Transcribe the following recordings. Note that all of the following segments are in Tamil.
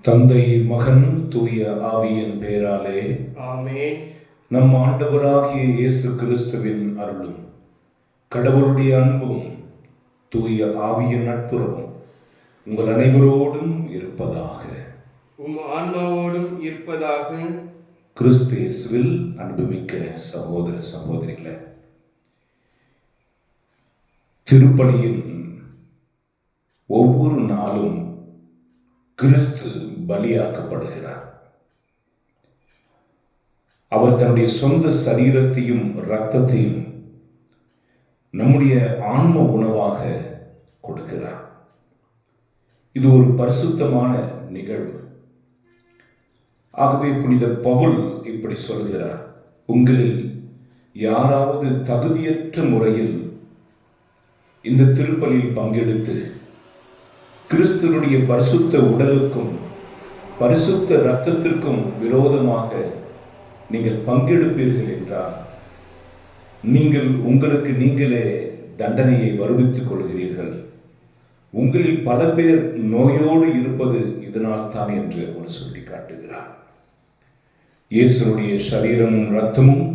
தந்தை, மகன், தூய ஆவியின் பெயராலே ஆமென். நம் ஆண்டவராகிய இயேசு கிறிஸ்துவின் அருளும் கடவுளுடைய அன்பும் தூய ஆவியின் நட்புறவும் உங்கள் அனைவரோடும் இருப்பதாக. ஆன்மாவோடும் இருப்பதாக. கிறிஸ்து இயேசுவில் அன்புமிக்க சகோதர சகோதரிகளே, திருப்பலியின் ஒவ்வொரு நாளும் கிறிஸ்து பலியாக்கப்படுகிறார். அவர் தன்னுடைய சொந்த சரீரத்தையும் இரத்தத்தையும் நம்முடைய ஆன்ம உணவாக கொடுக்கிறார். இது ஒரு பரிசுத்தமான நிகழ்வு. ஆகவே புனித பவுல் இப்படி சொல்கிறார், உங்களில் யாராவது தகுதியற்ற முறையில் இந்த திருப்பலியில் பங்கெடுத்து கிறிஸ்துவனுடைய பரிசுத்த உடலுக்கும் பரிசுத்த இரத்தத்திற்கும் விரோதமாக நீங்கள் பங்கெடுப்பீர்கள் என்றால் நீங்கள் உங்களுக்கு நீங்களே தண்டனையை வருவித்துக் கொள்கிறீர்கள். உங்களில் பல பேர் நோயோடு இருப்பது இதனால் தான் என்று அவர் சொல்லி காட்டுகிறார். இயேசுனுடைய சரீரமும் இரத்தமும்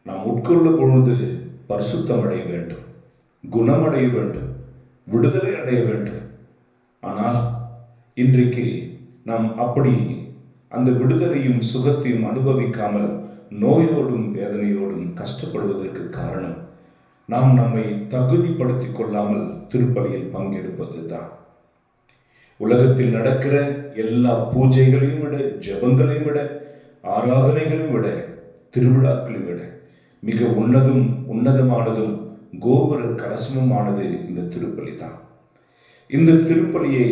நாம் உட்கொள்ள பொழுது பரிசுத்தம் அடைய வேண்டும், குணமடைய வேண்டும், விடுதலை அடைய வேண்டும். ஆனால் இன்றைக்கு நாம் அப்படி அந்த விடுதலையும் சுகத்தையும் அனுபவிக்காமல் நோயோடும் வேதனையோடும் கஷ்டப்படுவதற்கு காரணம் நாம் நம்மை தகுதிப்படுத்திக் கொள்ளாமல் திருப்பலியில் பங்கெடுப்பது தான். உலகத்தில் நடக்கிற எல்லா பூஜைகளையும் விட, ஜெபங்களையும் விட, ஆராதனைகளையும் விட, திருவிழாக்களையும் விட மிக உன்னதமானதும் கோபுர கலசமுமானது இந்த திருப்பலி தான். இந்த திருப்பலியை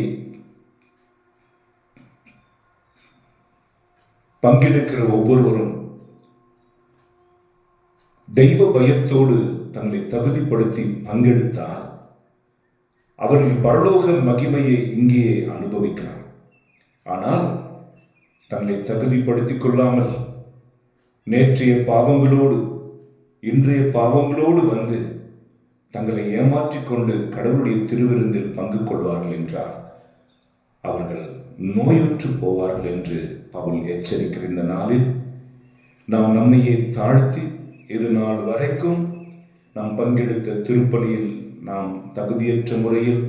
பங்கெடுக்கிற ஒவ்வொருவரும் தெய்வ பயத்தோடு தங்களை தகுதிப்படுத்தி பங்கெடுத்தால் அவர்கள் பரலோக மகிமையை இங்கே அனுபவிக்கலாம். ஆனால் தங்களை தகுதிப்படுத்திக் கொள்ளாமல் நேற்றைய பாவங்களோடு இன்றைய பாவங்களோடு வந்து தங்களை ஏமாற்றிக் கொண்டு கடவுளுடைய திருவிருந்தில் பங்கு கொள்வார்கள் என்றால் அவர்கள் நோயுற்று போவார்கள் என்று பவுல் எச்சரிக்கிற இந்த நாளில் நாம் நம்மையே தாழ்த்தி இது நாள் வரைக்கும் நாம் பங்கெடுத்த திருப்பலியில் நாம் தகுதியற்ற முறையில்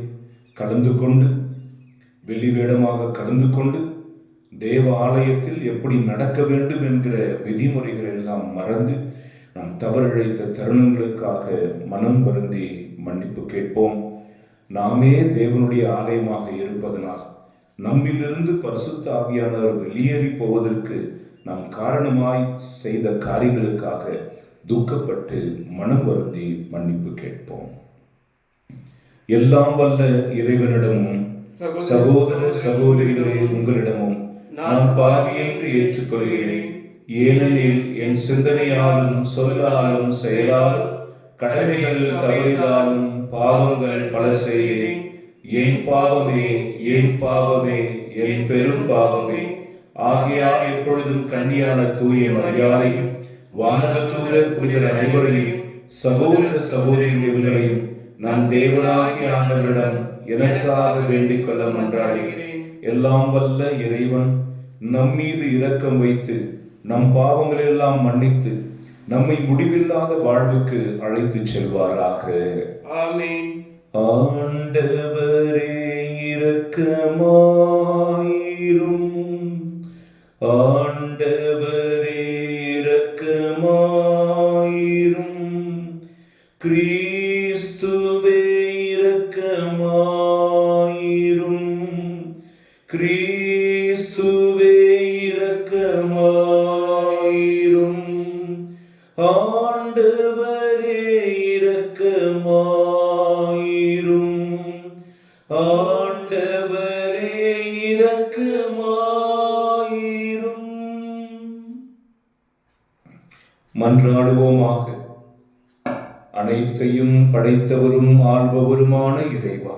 கலந்து கொண்டு வெளிவேடமாக கலந்து கொண்டு தேவ ஆலயத்தில் எப்படி நடக்க வேண்டும் என்கிற விதிமுறைகள் எல்லாம் மறந்து நாம் தவறிழைத்த தருணங்களுக்காக மனம் வருந்தி மன்னிப்பு கேட்போம். நாமே தேவனுடைய ஆலயமாக இருப்பதனால் நம்மிலிருந்து பரிசுத்த ஆவியானவர் வெளியேறி போவதற்கு நாம் காரணமாய் செய்த காரியங்களுக்காக துக்கப்பட்டு மனம் வருந்தி மன்னிப்பு கேட்போம். எல்லாம் வல்ல இறைவனிடமும் சகோதர சகோதரிகளே உங்களிடமும் நான் பாவி என்று ஏற்றுக்கொள்கிறேன். ஏனெனில் என் சிந்தனையாலும் சொல்லாலும் செயலாலும் கடமைகள் தவறினாலும் பாவங்கள் பல செய்கிறேன். என் பாவமே, என் பாவமே, என் பெரும் பாவமே. ஆகையால் எப்பொழுதும் கன்னியான தூய மரியாதையும் வானதூதர் புனிதர் அனைவரையும் சகோதர சகோதரிகளையும் நான் தேவனாகிய ஆண்டவரிடம் எனக்காக வேண்டிக் கொள்ள மன்றாடுகிறேன். எல்லாம் வல்ல இறைவன் நம்மீது இரக்கம் வைத்து நம் பாவங்கள் எல்லாம் மன்னித்து நம்மை முடிவில்லாத வாழ்வுக்கு அழைத்து செல்வாராக. ஆமென். ஆண்டவரே இரக்கமாயிரும், ஆண்டவரே இரக்கமாயிரும், கிறிஸ்துவே இரக்கமாயிரும், கிறிஸ்துவே இரக்கமாயிரும், ஆண்டவரே இரக்கமாயிரும், ஆண்டவரே இரக்கமாயிரும். மன்றாடுவோமாக. அனைத்தையும் படைத்தவரும் ஆள்பவருமான இறைவா,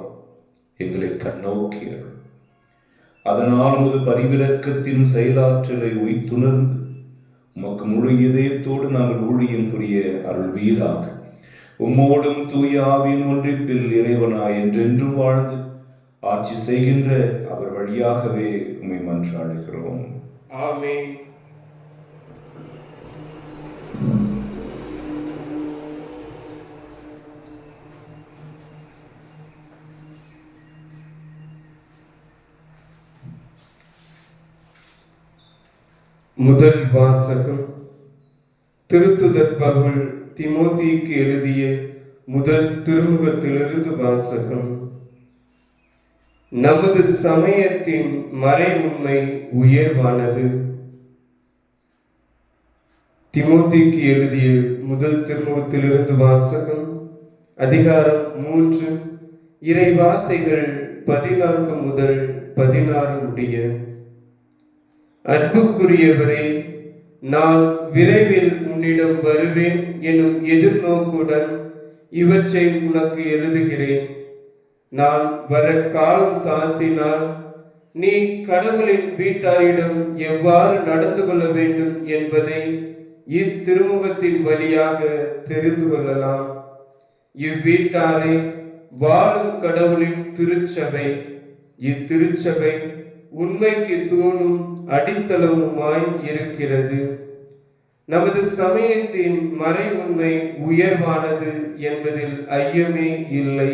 எங்களை கண்ணோக்கியர். அதனால் உமது பரிவிரக்கத்தின் செயலாற்றலை உய்த்துணர்ந்து உமக்கு முழு இதயத்தோடு நாங்கள் ஊழியம் புரிய அருள்வீராக. உம்மோடும் தூய ஆவியின் ஒன்றிப்பில் இறைவனாய் என்றென்றும் வாழ்ந்து ஆட்சி செய்கின்ற அவர் வழியாகவே உம்மை மன்றாடுகிறோம். ஆமென். முதல் வாசகம். திருத்துதர் பவுல் தீமோத்தேயுக்கு எழுதிய முதல் திருமுகத்திலிருந்து வாசகம். நமது சமயத்தின் மறை உண்மை உயர்வானது. தீமோத்தேயுக்கு எழுதிய முதல் திருமுகத்திலிருந்து வாசகம். அதிகாரம் 3, இறை வார்த்தைகள் 14 முதல் 16 முடிய. அன்புக்குரியவரே, நான் விரைவில் உன்னிடம் வருவேன் எனும் எதிர்நோக்குடன் இவற்றை உனக்கு எழுதுகிறேன். நான் வர காலம் தாழ்த்தினால் நீ கடவுளின் வீட்டாரிடம் எவ்வாறு நடந்து கொள்ள வேண்டும் என்பதை இத்திருமுகத்தின் வழியாக தெரிந்து கொள்ளலாம். இவ்வீட்டாரை வாழும் கடவுளின் திருச்சபை. இத்திருச்சபை உண்மைக்கு தூணும் அடித்தளமுமாய் இருக்கிறது. நமது சமயத்தின் மறை உண்மை உயர்வானது என்பதில் ஐயமே இல்லை.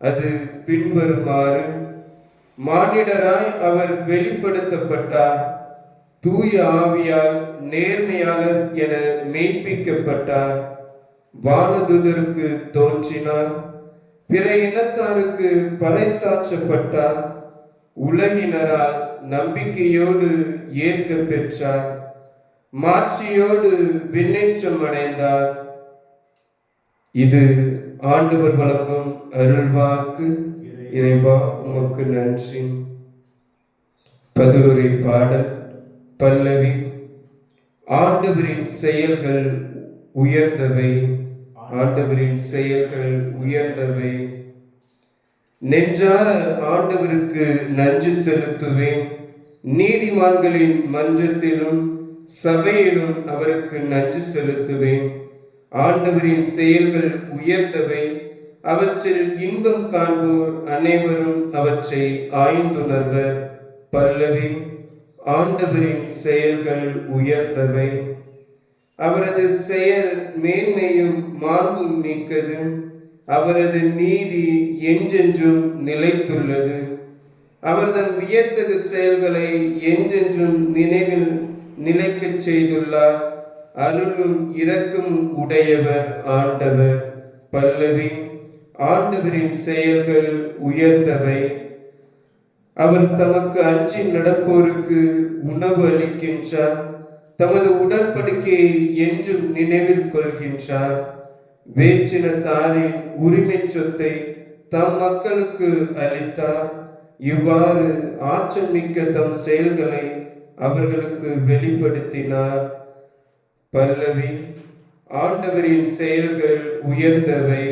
அது பின்வருமாறு: மானிடராய் அவர் வெளிப்படுத்தப்பட்டார், தூய ஆவியால் நேர்மையாளர் என மெய்ப்பிக்கப்பட்டார், வானதுதருக்கு தோன்றினார், பிற இனத்தாருக்கு பறைசாற்றப்பட்டார், உலகினரால் நம்பிக்கையோடு ஏற்க பெற்றார், மாட்சியோடு விண்ணேற்றம் அடைந்தார். இது ஆண்டவர் வழங்கும் அருள்வாக்கு. இறைவா, உமக்கு நன்றி. பதிலுரை பாடல். பல்லவி. ஆண்டவரின் செயல்கள் உயர்ந்தவை, ஆண்டவரின் செயல்கள் உயர்ந்தவை. நெஞ்சார ஆண்டவருக்கு நன்றி செலுத்துவேன், நீதிமான்களின் மன்றத்திலும் சபையிலும் அவருக்கு நன்றி செலுத்துவேன். ஆண்டவரின் செயல்கள் உயர்ந்தவை, அவற்றில் இன்பம் காண்போர் அனைவரும் அவற்றை ஆய்ந்துணர்வர். பல்லவி. ஆண்டவரின் செயல்கள் உயர்ந்தவை, அவரது செயல் மேன்மையும் மாண்பும் மிக்கது, அவரது நீதி என்றென்றும் நிலைத்துள்ளது. அவர்தம் வியத்தகு செயல்களை என்றென்றும் நினைவில் நிலைக்கச் செய்துள்ளார். அருளும் இரக்கமும் உடையவர் ஆண்டவர். பல்லவி. ஆண்டவரின் செயல்கள் உயர்ந்தவை, அவர் தமக்கு அஞ்சி நடப்போருக்கு உணவு அளிக்கின்றார், தமது உடன்படிக்கையை என்றும் நினைவில் கொள்கின்றார். வேற்றினத்தாரின் உரிமை சொத்தை தம் மக்களுக்கு அளித்தார். இவ்வாறு ஆற்றல் மிக்க தம் செயல்களை அவர்களுக்கு வெளிப்படுத்தினார். பல்லவி. ஆண்டவரின் செயல்கள் உயர்ந்தவை.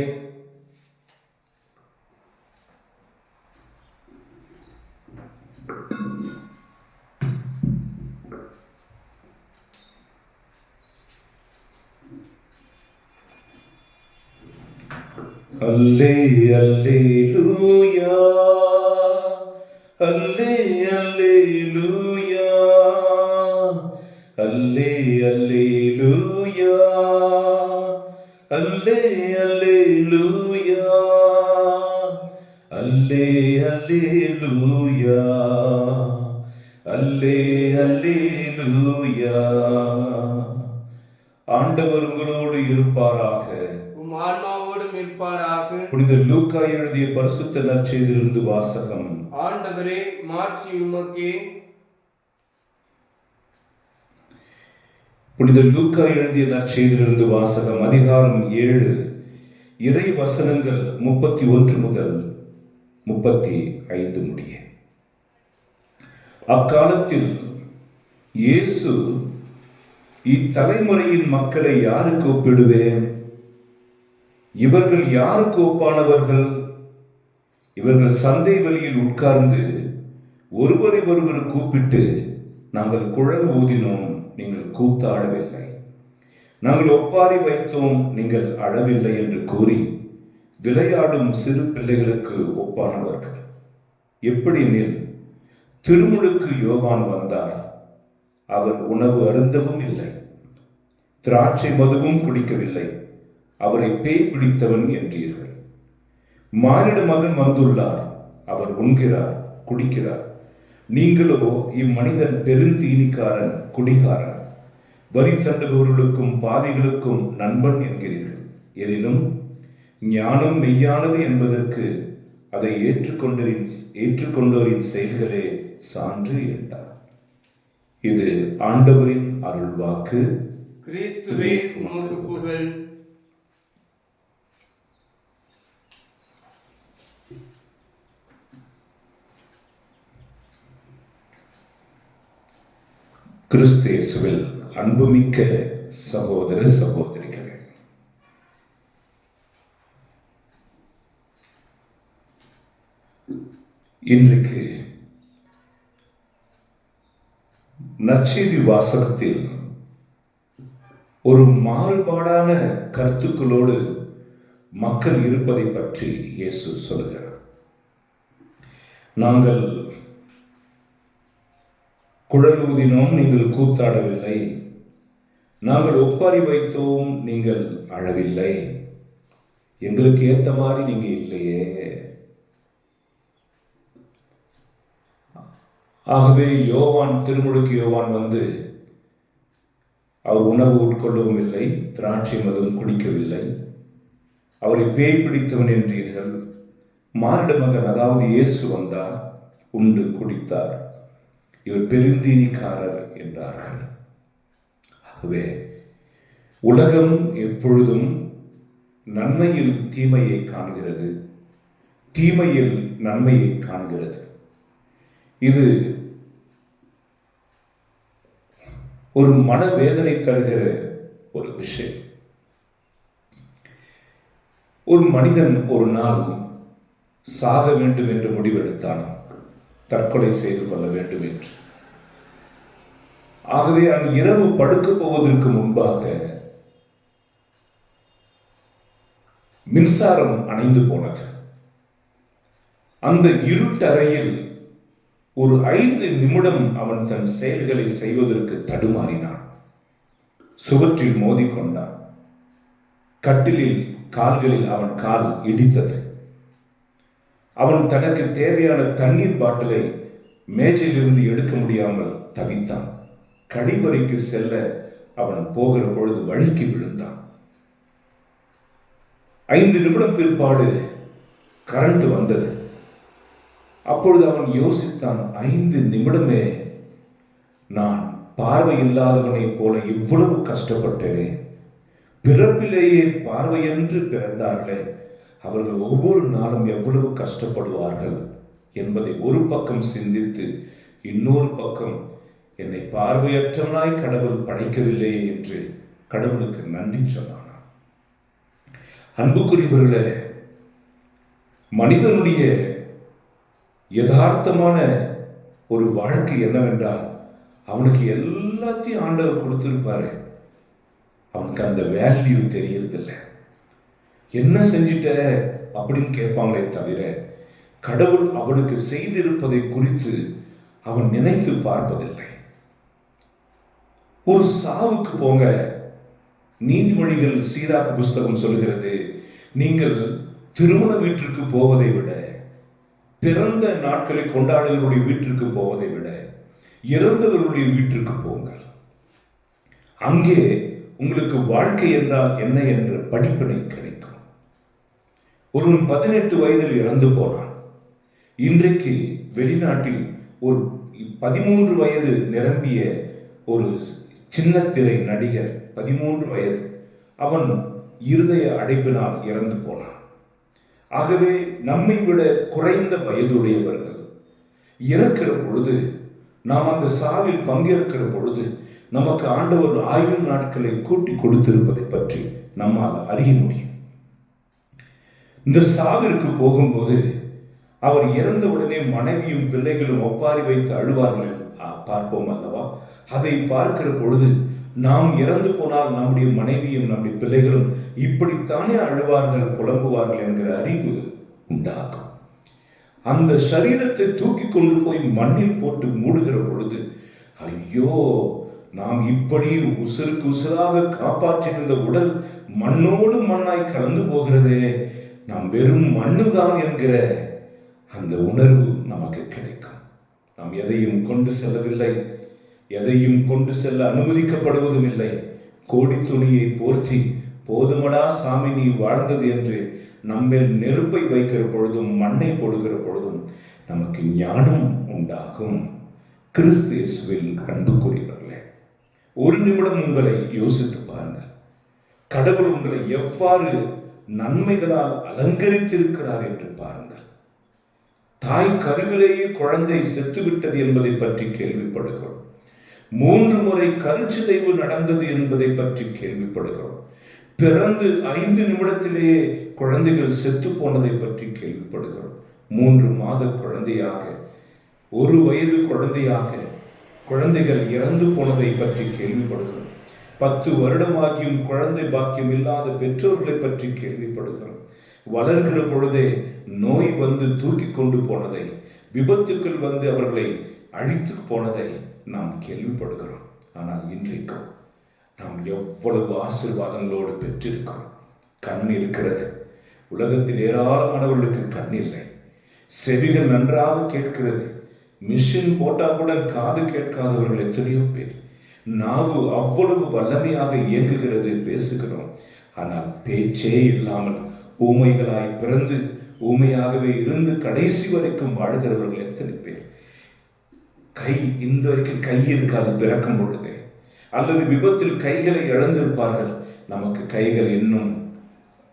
அல்லே அல்லேலூயா, அல்லே அல்லேலூயா, அல்லே அல்லேலூயா, அல்லே அல்லேலூயா, அல்லே அல்லேலூயா, அல்லே அல்லேலூயா. ஆண்டவர் உங்களோடு இருப்பாராக, உம் ஆன்மாவோடும் இருப்பாராக. புனித லூக்கா எழுதிய பரிசுத்த நற்செய்தியிலிருந்து வாசகம். ஆண்டவரே, மாட்சி உமக்கே. புனித லூக்கா எழுதிய நற்செய்தியிலிருந்து வாசகம். அதிகாரம் 7, இறை வசனங்கள் 31 முதல் 35 முடிய. அக்காலத்தில் இயேசு, இத்தலைமுறையின் மக்களை யாருக்கு ஒப்பிடுவேன்? இவர்கள் யாருக்கு ஒப்பானவர்கள்? இவர்கள் சந்தை வெளியில் உட்கார்ந்து ஒருவரை ஒருவர் கூப்பிட்டு, நாங்கள் குழல் ஊதினோம், நீங்கள் கூத்தாடவில்லை. நாங்கள் ஒப்பாரி வைத்தோம், நீங்கள் அழவில்லை என்று கூறி விளையாடும் சிறு பிள்ளைகளுக்கு ஒப்பானவர்கள். எப்படி எனில், திருமுழுக்கு யோவான் வந்தார். அவர் உணவு அருந்தவும் இல்லை, திராட்சை மதுவும் குடிக்கவில்லை, அவரை பேய் பிடித்தவன் என்றீர்கள். மானிட மகன் வந்துள்ளார், அவர் உண்கிறார், குடிக்கிறார். நீங்களோ இம்மனிதன் பெருந்தீனிக்காரன், குடிகாரன், வரி தண்டுபவர்களுக்கும் பாவிகளுக்கும் நண்பன் என்கிறீர்கள். எனினும் ஞானம் மெய்யானது என்பதற்கு அதை ஏற்றுக்கொண்டோரின் செயல்களே சான்று என்றார். இது ஆண்டவரின் அருள்வாக்கு. கிறிஸ்துவே உமக்கு புகழ். கிறிஸ்து இயேசுவில் அன்புமிக்க சகோதர சகோதரிகளே, இன்றைக்கு நற்செய்தி வாசகத்தில் ஒரு மாறுபாடான கருத்துக்களோடு மக்கள் இருப்பதை பற்றி இயேசு சொல்கிறார். நாங்கள் குழல் ஊதினோம், நீங்கள் கூத்தாடவில்லை. நாங்கள் ஒப்பாரி வைத்தோம், நீங்கள் அழவில்லை. எங்களுக்கு ஏத்த மாதிரி நீங்க இல்லையே. ஆகவே திருமுழுக்கு யோவான் வந்து அவர் உணவு உட்கொள்ளவும் இல்லை, திராட்சை மதுவும் குடிக்கவில்லை, அவரை பேய் பிடித்தவன் என்றீர்கள். மானிட மகன் அதாவது இயேசு வந்தார், உண்டு குடித்தார், இவர் பெருந்தீனிக்காரர் என்றார்கள். ஆகவே உலகம் எப்பொழுதும் நன்மையில் தீமையை காண்கிறது, தீமையில் நன்மையை காண்கிறது. இது ஒரு மனவேதனை தருகிற ஒரு விஷயம். ஒரு மனிதன் ஒரு நாள் சாக வேண்டும் என்று முடிவெடுத்தான், தற்கொலை செய்து கொள்ள வேண்டும் என்று. ஆகவே அவன் இரவு படுக்க போவதற்கு முன்பாக மின்சாரம் அணைந்து போனது. அந்த இருட்டறையில் ஒரு 5 நிமிடம் அவன் தன் செயல்களை செய்வதற்கு தடுமாறினான். சுவற்றில் மோதிக்கொண்டான். கட்டிலில் கால்களில் அவன் கால் இடித்தது. அவன் தனக்கு தேவையான தண்ணீர் பாட்டிலை மேஜையிலிருந்து எடுக்க முடியாமல் தவித்தான். கழிவறைக்கு செல்ல அவன் போகிற பொழுது வழுக்கி விழுந்தான். 5 நிமிடம் பிற்பாடு கரண்ட் வந்தது. அப்பொழுது அவன் யோசித்தான், 5 நிமிடமே நான் பார்வை இல்லாதவனை போல இவ்வளவு கஷ்டப்பட்டேனே, பிறப்பிலேயே பார்வையென்று பிறந்தார்களே, அவர்கள் ஒவ்வொரு நாளும் எவ்வளவு கஷ்டப்படுவார்கள் என்பதை ஒரு பக்கம் சிந்தித்து, இன்னொரு பக்கம் என்னை பார்வையற்றவனாய் கடவுள் படைக்கவில்லையே என்று கடவுளுக்கு நன்றி சொன்னான். அன்புக்குரியவர்களே, மனிதனுடைய யதார்த்தமான ஒரு வாழ்க்கை என்னவென்றால், அவனுக்கு எல்லாத்தையும் ஆண்டவர் கொடுத்திருப்பாரு, அவனுக்கு அந்த வேல்யூ தெரியறதில்லை. என்ன செஞ்சிட்ட அப்படின்னு கேட்பாங்களே தவிர, கடவுள் அவனுக்கு செய்திருப்பதை குறித்து அவன் நினைத்து பார்ப்பதில்லை. ஒரு சாவுக்கு போங்க, நீதிமொழிகள் சீராக்கு புஸ்தகம் சொல்கிறது, நீங்கள் திருமண வீட்டிற்கு போவதை விட, பிறந்த நாட்களை கொண்டாடுகளுடைய வீட்டிற்கு போவதை விட, இறந்தவர்களுடைய வீட்டிற்கு போங்கள். அங்கே உங்களுக்கு வாழ்க்கை என்றால் என்ன என்ற படிப்பினை கிடைக்கும். ஒருவன் 18 வயதில் இறந்து போனான். இன்றைக்கு வெளிநாட்டில் ஒரு 13 வயது நிரம்பிய ஒரு சின்னத்திரை நடிகர், 13 வயது, அவன் இருதய அடைப்பினால் இறந்து போனான். ஆகவே நம்மை விட குறைந்த வயதுடையவர்கள் இறக்கிற பொழுது, நாம் அந்த சாவில் பங்கேற்கிற பொழுது, நமக்கு ஆண்டவர் ஆயுள் நாட்களை கூட்டி கொடுத்திருப்பதை பற்றி நம்மால் அறிய முடியும். இந்த சாவிற்கு போகும்போது அவர் இறந்தவுடனே மனைவியும் பிள்ளைகளும் ஒப்பாரி வைத்து அழுவார்கள் பார்ப்போம் அல்லவா? அதை பார்க்கிற பொழுது நாம் இறந்து போனால் நம்முடைய மனைவியும் நம்முடைய பிள்ளைகளும் இப்படித்தானே அழுவார்கள், புலம்புவார்கள் என்கிற அறிவு உண்டாகும். அந்த சரீரத்தை தூக்கி கொண்டு போய் மண்ணில் போட்டு மூடுகிற பொழுது, ஐயோ, நாம் இப்படி உசுருக்கு உசுராக காப்பாற்றியிருந்த உடல் மண்ணோடு மண்ணாய் கலந்து போகிறதே, நாம் வெறும் மண்ணுதான் என்கிற அந்த உணர்வு நமக்கு கிடைக்கும். நாம் எதையும் கொண்டு செல்லவில்லை, எதையும் கொண்டு செல்ல அனுமதிக்கப்படுவதும் இல்லை. கோடி துணியை போர்த்தி போதுமடா சாமி நீ வாழ்ந்தது என்று நம்மேல் நெருப்பை வைக்கிற பொழுதும் மண்ணை போடுகிற பொழுதும் நமக்கு ஞானம் உண்டாகும். கிறிஸ்து இயேசுவில் அன்புக்குரியவர்களே, ஒரு நிமிடம் உங்களை யோசித்து பாருங்கள். கடவுள் உங்களை எவ்வாறு நன்மைகளால் அலங்கரித்திருக்கிறார் என்று பாருங்கள். தாய் கருவிலேயே குழந்தை செத்துவிட்டது என்பதை பற்றி கேள்விப்படுகிறோம். 3 முறை கருச்சிதைவு நடந்தது என்பதை பற்றி கேள்விப்படுகிறோம். பிறந்து 5 நிமிடத்திலேயே குழந்தைகள் செத்து போனதை பற்றி கேள்விப்படுகிறோம். 3 மாத குழந்தையாக, 1 வயது குழந்தையாக குழந்தைகள் இறந்து போனதை பற்றி கேள்விப்படுகிறோம். 10 வருடமாகியும் குழந்தை பாக்கியம் இல்லாத பெற்றோர்களை பற்றி கேள்விப்படுகிறோம். வளர்கிற பொழுதே நோய் வந்து தூக்கி கொண்டு போனதை, விபத்துக்கள் வந்து அவர்களை அழித்து போனதை நாம் கேள்விப்படுகிறோம். ஆனால் இன்றைக்கும் நாம் எவ்வளவு ஆசீர்வாதங்களோடு பெற்றிருக்கிறோம். கண் இருக்கிறது. உலகத்தில் ஏராளமானவர்களுக்கு கண் இல்லை. செவிகள் நன்றாக கேட்கிறது. மிஷின் போட்டா கூட காது கேட்காதவர்கள் எத்தனையோ பேர். நாவு அவ்வளவு வல்லமையாக இயங்குகிறது, பேசுகிறோம். ஆனால் பேச்சே இல்லாமல் ஊமைகளாய் பிறந்து ஊமையாகவே இருந்து கடைசி வரைக்கும் வாழ்கிறவர்கள் எத்தனை பேர். கை இந்த வரைக்கும் கை இருக்காது பிறக்கும் பொழுது, அல்லது விபத்தில் கைகளை இழந்திருப்பார்கள். நமக்கு கைகள் இன்னும்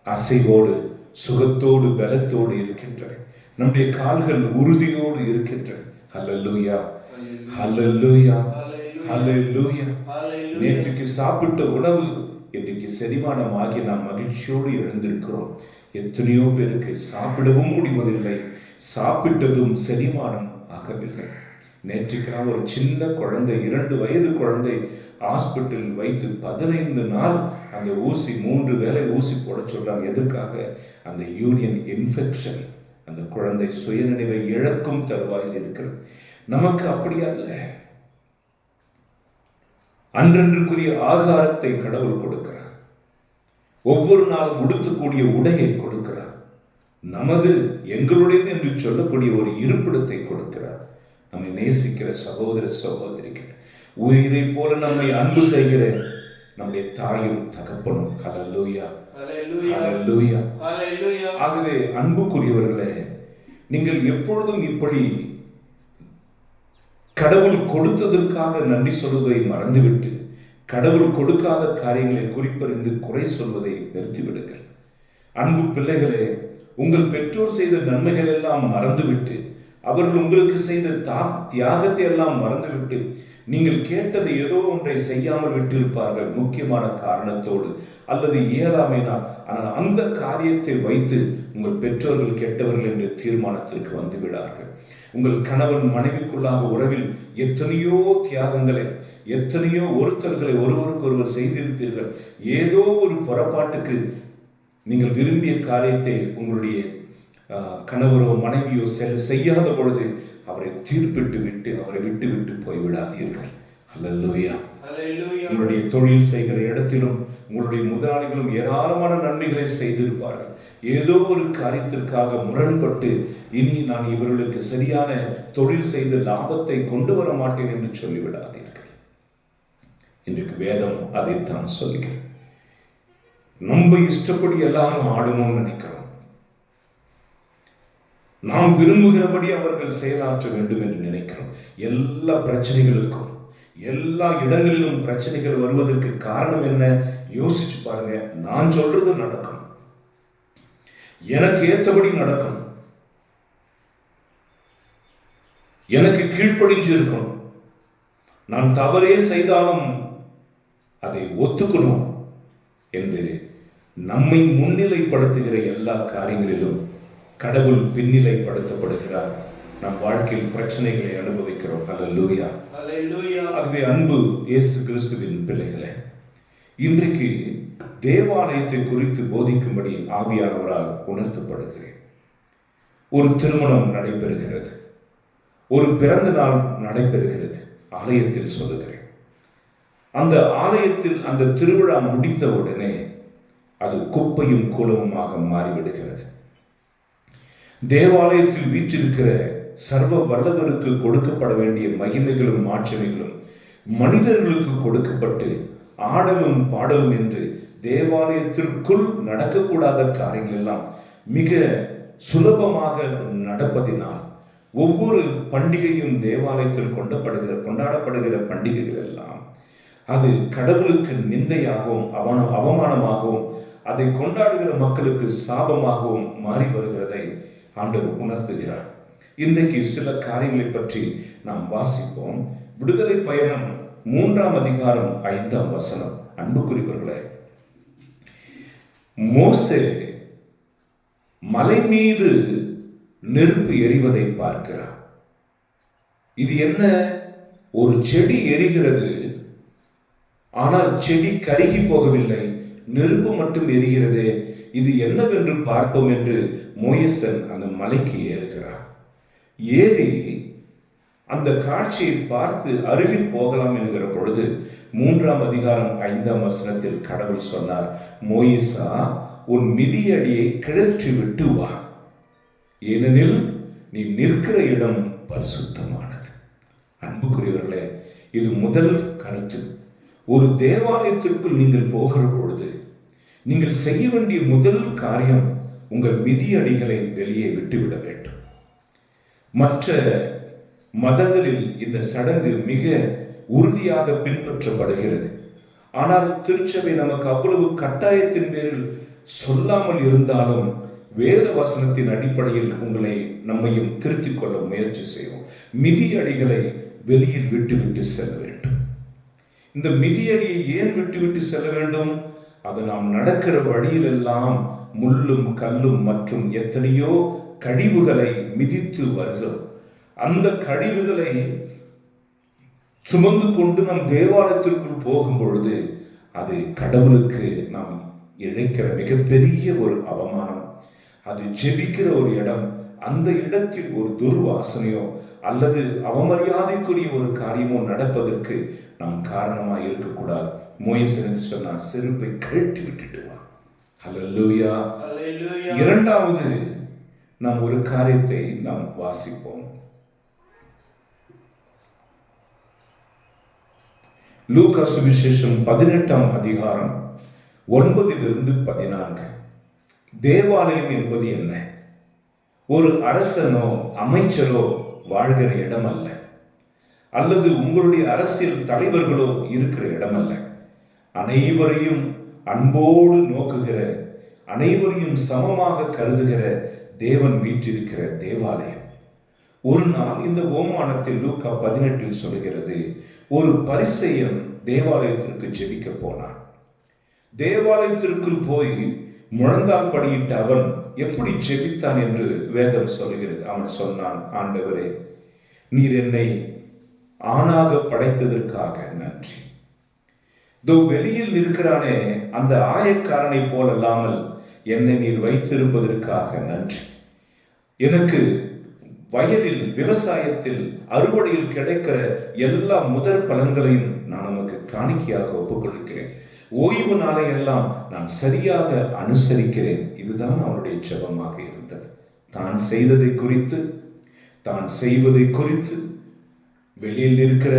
அசைவோடு சுகத்தோடு பலத்தோடு இருக்கின்றன. நம்முடைய கால்கள் உறுதியோடு இருக்கின்றன. ஹல்லேலூயா, ஹல்லேலூயா, ஹல்லேலூயா. நேற்றுக்கு சாப்பிட்ட உணவு இன்றைக்கு செரிமானமாகி நாம் மகிழ்ச்சியோடு எழுந்திருக்கிறோம். எத்தனையோ பேருக்கு சாப்பிடவும் முடிவதில்லை, சாப்பிட்டதும் செரிமானம் ஆகவில்லை. நேற்றுக்கு நான் ஒரு சின்ன குழந்தை, 2 வயது குழந்தை ஹாஸ்பிட்டலில் வைத்து 15 நாள் அந்த ஊசி 3 வேளை ஊசி போட சொல்றாங்க. எதற்காக? அந்த யூரின் இன்ஃபெக்ஷன். அந்த குழந்தை சுயநினைவை இழக்கும் தருவாயில் இருக்கிறது. நமக்கு அப்படி அல்ல. அன்றன்றுக்குரிய ஆகாரத்தை கடவுள் கொடுக்கிறார். ஒவ்வொரு நாளும் உடுத்தக்கூடிய உடையை கொடுக்கிறார். நமது எங்களுடையது என்று சொல்லக்கூடிய ஒரு இருப்பிடத்தை கொடுக்கிறார். நம்மை நேசிக்கிற சகோதர சகோதரிகள், உயிரை போல நம்மை அன்பு செய்கிற நம்முடைய தாயும் தகப்பனும். ஹல்லேலூயா, ஹல்லேலூயா, ஹல்லேலூயா. ஆகவே அன்புக்குரியவர்களே, நீங்கள் எப்பொழுதும் இப்படி கடவுள் கொடுத்ததற்காக நன்றி சொல்வதை மறந்துவிட்டு, கடவுள் கொடுக்காத காரியங்களை குறிப்பறிந்து குறை சொல்வதை நிறுத்திவிடுங்கள். அன்பு பிள்ளைகளே, உங்கள் பெற்றோர் செய்த நன்மைகள் எல்லாம் மறந்துவிட்டு, அவர்கள் உங்களுக்கு செய்த தியாகத்தை எல்லாம் மறந்துவிட்டு, நீங்கள் கேட்டது ஏதோ ஒன்றை செய்யாமல் விட்டிருப்பார்கள், முக்கியமான காரணத்தோடு அல்லது இயலாமையினால். ஆனால் அந்த காரியத்தை வைத்து உங்கள் பெற்றோர்கள் கெட்டவர்கள் என்ற தீர்மானத்திற்கு வந்து விடார்கள். உங்கள் கணவன் மனைவிக்குள்ளாக உறவில் எத்தனையோ தியாகங்களை, எத்தனையோ ஒருத்தல்களை ஒருவருக்கொருவர் செய்திருப்பீர்கள். ஏதோ ஒரு புறப்பாட்டுக்கு நீங்கள் விரும்பிய காரியத்தை உங்களுடைய கணவரோ மனைவியோ செய்யாத பொழுது அவரை தீர்ப்பிட்டு விட்டு, அவரை விட்டு விட்டு போய்விடாதீர்கள். ஹல்லேலூயா. உங்களுடைய தொழில் செய்கிற இடத்திலும் உங்களுடைய முதலாளிகளும் ஏராளமான நன்மைகளை செய்திருப்பார்கள். ஏதோ ஒரு காரியத்திற்காக முரண்பட்டு, இனி நான் இவர்களுக்கு சரியான தொழில் செய்து லாபத்தை கொண்டு வர மாட்டேன் என்று சொல்லிவிடாதீர்கள். இன்றைக்கு வேதம் அதைத்தான் சொல்கிறேன். நம்ம இஷ்டப்படி எல்லாரும் ஆடணும்னு நினைக்கிறோம். நாம் விரும்புகிறபடி அவர்கள் செயலாற்ற வேண்டும் என்று நினைக்கிறோம். எல்லா பிரச்சனைகளுக்கும், எல்லா இடங்களிலும் பிரச்சனைகள் வருவதற்கு காரணம் என்ன? யோசிச்சு பாருங்க. நான் சொல்றது நடக்கும், எனக்கு ஏற்றபடி நடக்கும், எனக்கு கீழ்ப்படிஞ்சு இருக்கணும், நான் தவறே செய்தாலும் அதை ஒத்துக்கணும் என்று நம்மை முன்னிலைப்படுத்துகிற எல்லா காரியங்களிலும் கடவுள் பின்னிலைப்படுத்தப்படுகிறார். நம் வாழ்க்கையில் பிரச்சனைகளை அனுபவிக்கிறோம். ஹல்லேலூயா. அல்லேலூயா. ஆகவே அன்பு இயேசு கிறிஸ்துவின் பிள்ளைகளே, இன்றைக்கு தேவாலயத்தை குறித்து போதிக்கும்படி ஆவியானவரால் உணர்த்தப்படுகிறேன். ஒரு திருமணம் நடைபெறுகிறது, ஒரு பிறந்த நாள் நடைபெறுகிறது, ஆலயத்தில் சொல்லுகிறேன். அந்த ஆலயத்தில் அந்த திருவிழா முடிந்த உடனே அது குப்பையும் கூலமுமாக மாறிவிடுகிறது. தேவாலயத்தில் வீற்றிருக்கிற சர்வ வல்லவருக்கு கொடுக்கப்பட வேண்டிய மகிமைகளும் மாட்சிமைகளும் மனிதர்களுக்கு கொடுக்கப்பட்டு ஆடலும் பாடலும் என்று தேவாலயத்திற்குள் நடக்கக்கூடாத காரியங்கள் எல்லாம் மிக சுலபமாக நடப்பதினால் ஒவ்வொரு பண்டிகையும் தேவாலயத்தில் கொண்டாடப்படுகிற பண்டிகைகள் எல்லாம் அது கடவுளுக்கு நிந்தையாகவும் அவமானமாகவும் அதை கொண்டாடுகிற மக்களுக்கு சாபமாகவும் மாறி வருகிறதை ஆண்டவர் உணர்த்துகிறார். இன்றைக்கு சில காரியங்களை பற்றி நாம் வாசிப்போம். விடுதலை பயணம் 3ஆம் அதிகாரம் 5ஆம் வசனம். அன்புக்குரியவர்களே, மோசே மலை மீது நெருப்பு எரிவதை பார்க்கிறார். இது என்ன? ஒரு செடி எரிகிறது, ஆனால் செடி கருகி போகவில்லை, நெருப்பு மட்டும் எரிகிறது. இது என்னவென்று பார்ப்போம் என்று மோசே அந்த மலைக்கு ஏறுகிறார். ஏறி அந்த காட்சியை பார்த்து அருகில் போகலாம் என்கிற பொழுது 3ஆம் அதிகாரம் 5ஆம் வசனத்தில் கடவுள் சொன்னார், மோசே, உன் மிதியடியை கிழற்றி விட்டு வா, ஏனெனில் நீ நிற்கிற இடம் பரிசுத்தமானது. அன்புக்குரியவர்களே, இது முதல் கருத்து. ஒரு தேவாலயத்திற்குள் நீங்கள் போகிற பொழுது நீங்கள் செய்ய வேண்டிய முதல் காரியம் உங்கள் மிதியடிகளை வெளியே விட்டுவிட வேண்டும். மற்ற மதங்களில் இந்த சடங்கு மிக உறுதியாக பின்பற்றப்படுகிறது. ஆனால் திருச்சபை நமக்கு அவ்வளவு கட்டாயத்தின் பேரில் சொல்லாமல் இருந்தாலும் வேத வசனத்தின் அடிப்படையில் உங்களை நம்மையும் திருத்திக் கொள்ள முயற்சி செய்வோம். மிதியடிகளை வெளியில் விட்டுவிட்டு செல்ல வேண்டும். இந்த மிதியடியை ஏன் விட்டுவிட்டு செல்ல வேண்டும்? அது நாம் நடக்கிற வழியிலெல்லாம் முள்ளும் கல்லும் மற்றும் எத்தனையோ கழிவுகளை மிதித்து வருகிறோம். அந்த கழிவுகளை சுமந்து கொண்டு நம் தேவாலயத்திற்குள் போகும் பொழுது அது கடவுளுக்கு நாம் இழைக்கிற மிகப்பெரிய ஒரு அவமானம். அது ஜெபிக்கிற ஒரு இடம். அந்த இடத்தில் ஒரு துர்வாசனையோ அல்லது அவமரியாதைக்குரிய ஒரு காரியமோ நடப்பதற்கு நாம் காரணமாக இருக்கக்கூடாது. மோசே சொன்னார், செருப்பை கழட்டி விட்டுட்டு வா. ஹல்லேலூயா. இரண்டாவது நாம் ஒரு காரியத்தை நாம் வாசிப்போம். லூக்கா சுவிசேஷம் 18ஆம் அதிகாரம் 9 - 14. தேவாலயம் என்பது என்ன? ஒரு அரசனோ அமைச்சரோ வாழ்கிற இடம் அல்ல, அல்லது உங்களுடைய அரசியல் தலைவர்களோ இருக்கிற இடம் அல்ல. அனைவரையும் அன்போடு நோக்குகிற, அனைவரையும் சமமாக கருதுகிற தேவன் வீற்றிருக்கிற தேவாலயம். ஒரு நாள் இந்த ஓமானத்தில் லூக்கா 18 சொல்கிறது, ஒரு பரிசேயன் தேவாலயத்திற்கு ஜெபிக்க போனான். தேவாலயத்திற்குள் போய் முழந்தால் படியிட்ட அவன் எப்படி ஜெபித்தான் என்று வேதம் சொல்கிறது. அவன் சொன்னான், ஆண்டவரே, நீர் என்னை ஆணாக படைத்ததற்காக நன்றி. வெளியில் இருக்கிறானே அந்த ஆயக்காரனை போல் அல்லாமல் என்னை நீர் வைத்திருப்பதற்காக நன்றி. எனக்கு வயலில் விவசாயத்தில் அறுவடையில் கிடைக்கிற எல்லா முதற் பலன்களையும் நான் உனக்கு காணிக்கையாக ஒப்புக்கொள்கிறேன். ஓய்வு நாளை எல்லாம் நான் சரியாக அனுசரிக்கிறேன். இதுதான் அவனுடைய ஜெபமாக இருந்தது. தான் செய்ததை குறித்து, தான் செய்வதை குறித்து, வெளியில் இருக்கிற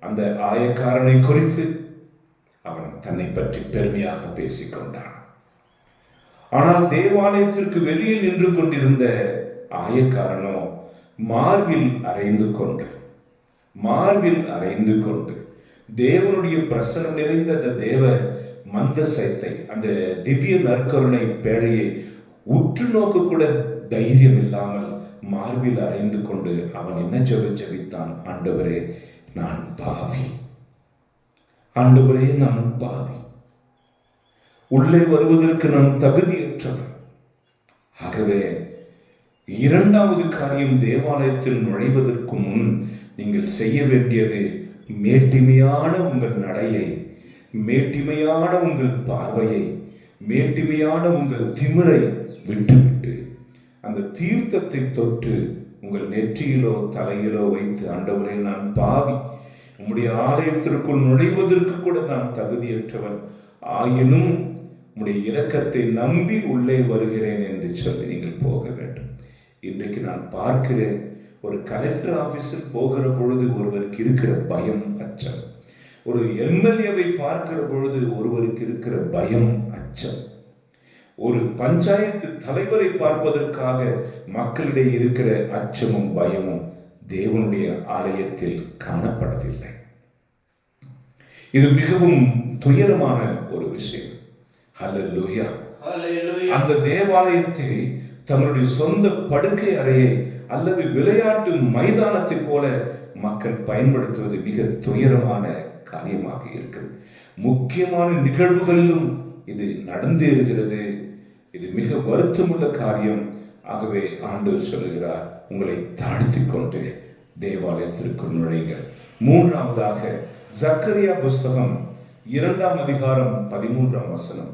அந்த ஆயக்காரனை குறித்து அவன் தன்னை பற்றி பெருமையாக பேசிக்கொண்டான். ஆனால் தேவாலயத்திற்கு வெளியில் நின்று கொண்டிருந்த ஆயக்காரனோ மார்பில் அறைந்து கொண்டு தேவனுடைய பிரசனம் நிறைந்த அந்த தேவ மந்தசத்தை, அந்த திவ்ய நற்கருணை பேழையை உற்று நோக்க கூட தைரியம் இல்லாமல் மார்பில் அறைந்து கொண்டு அவன் என்ன ஜெபித்தான்? ஆண்டவரே, நான் பாவி. ஆண்டவரே, நான் பாவி. உள்ளே வருவதற்கு நான் தகுதியற்றவன். ஆகவே இரண்டாவது காரியம், தேவாலயத்தில் நுழைவதற்கு முன் நீங்கள் செய்ய வேண்டியது மேட்டிமையான உங்கள் நடையை, மேட்டிமையான உங்கள் பார்வையை, மேட்டிமையான உங்கள் திமிரை விட்டுவிட்டு அந்த தீர்த்தத்தை தொட்டு உங்கள் நெற்றியிலோ தலையிலோ வைத்து, ஆண்டவரே நான் பாவி, உம்முடைய ஆலயத்திற்குள் நுழைவதற்கு கூட நான் தகுதியற்றவன், ஆயினும் உம்முடைய இரக்கத்தை நம்பி உள்ளே வருகிறேன் என்று சொல்லி நீங்கள் போக வேண்டும். இன்றைக்கு நான் பார்க்கிறேன், ஒரு கலெக்டர் ஆபீஸில் போகிற பொழுது ஒருவருக்கு இருக்கிற பயம், அச்சம். ஒரு எம்எல்ஏவை பார்க்கிற பொழுது ஒருவருக்கு இருக்கிற பயம், அச்சம். ஒரு பஞ்சாயத்து தலைவரை பார்ப்பதற்காக மக்களிடையே இருக்கிற அச்சமும் பயமும் தேவனுடைய ஆலயத்தில் காணப்படவில்லை. இது மிகவும் துயரமான ஒரு விஷயம். ஹல்லேலூயா. அந்த தேவாலயத்தை தங்களுடைய சொந்த படுக்கை அறையை அல்லது விளையாட்டு மைதானத்தை போல மக்கள் பயன்படுத்துவது மிக துயரமான காரியமாக இருக்கிறது. முக்கியமான நிகழ்வுகளிலும் இது நடந்தேறுகிறது. இது மிக வருத்தமுள்ள காரியம். ஆகவே ஆண்டவர் சொல்லுகிறார், உங்களை தாழ்த்தி கொண்டு தேவாலயத்திற்குள் நுழைங்கள். மூன்றாவதாக, ஜக்கரியா புஸ்தகம் 2ஆம் அதிகாரம் 13ஆம் வசனம்,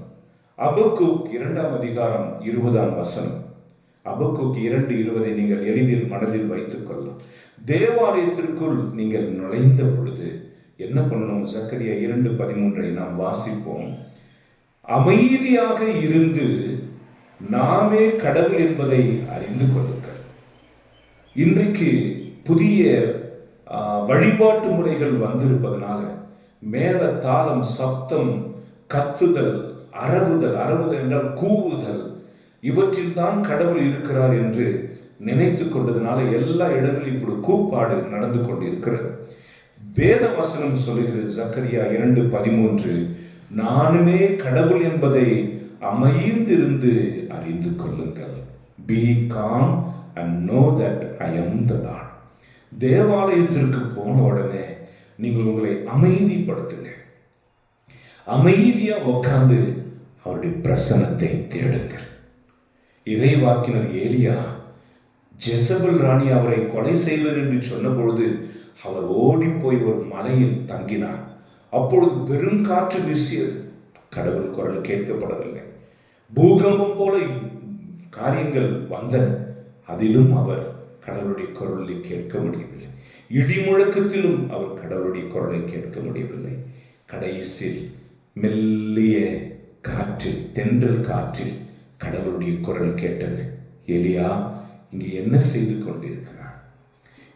அபக்கூக் 2ஆம் அதிகாரம் 20ஆம் வசனம். அபக்கூக் 2:20 நீங்கள் எளிதில் மனதில் வைத்துக் கொள்ளலாம். தேவாலயத்திற்குள் நீங்கள் நுழைந்த பொழுது என்ன பண்ணணும்? ஜக்கரியா 2:13 நாம் வாசிப்போம். அமைதியாக இருந்து நாமே கடவுள் என்பதை அறிந்து கொள்ளுங்கள். இன்றைக்கு புதிய வழிபாட்டு முறைகள் வந்திருப்பதனால மேல தாளம், சப்தம், கத்துதல், அரவுதல் என்றால் கூவுதல், இவற்றில் தான் கடவுள் இருக்கிறார் என்று நினைத்து கொண்டதுனால எல்லா இடங்களிலும் இப்படி கூப்பாடு நடந்து கொண்டிருக்கிறது. வேத வசனம் சொல்லுகிறது, ஜக்கரியா 2:13, நானுமே கடவுள் என்பதை அமைந்திருந்து அறிந்து கொள்ளுங்கள். Be calm and know that I am the Lord. தேவாலயத்திற்கு போன உடனே நீங்கள் உங்களை அமைதிப்படுத்துங்க. அமைதியா உட்கார்ந்து அவருடைய பிரசன்னத்தை தேடுங்கள். இறைவாக்கினர் ஏலியா ஜெசபல் ராணி அவரை கொலை செய்வர் என்று சொன்ன பொழுது அவர் ஓடி போய் ஒரு மலையில் தங்கினார். அப்பொழுது பெருங்காற்று வீசியது, கடவுள் குரல் கேட்கப்படவில்லை. பூகம்பம் போல காரியங்கள் வந்தன, அதிலும் அவர் கடவுளுடைய குரலை கேட்க முடியவில்லை. இடி முழக்கத்திலும் அவர் கடவுளுடைய குரலை கேட்க முடியவில்லை. கடைசியில் மெல்லிய காற்றில், தென்றல் காற்றில் கடவுளுடைய குரல் கேட்டது, எலியா இங்கே என்ன செய்து கொண்டிருக்கிறார்?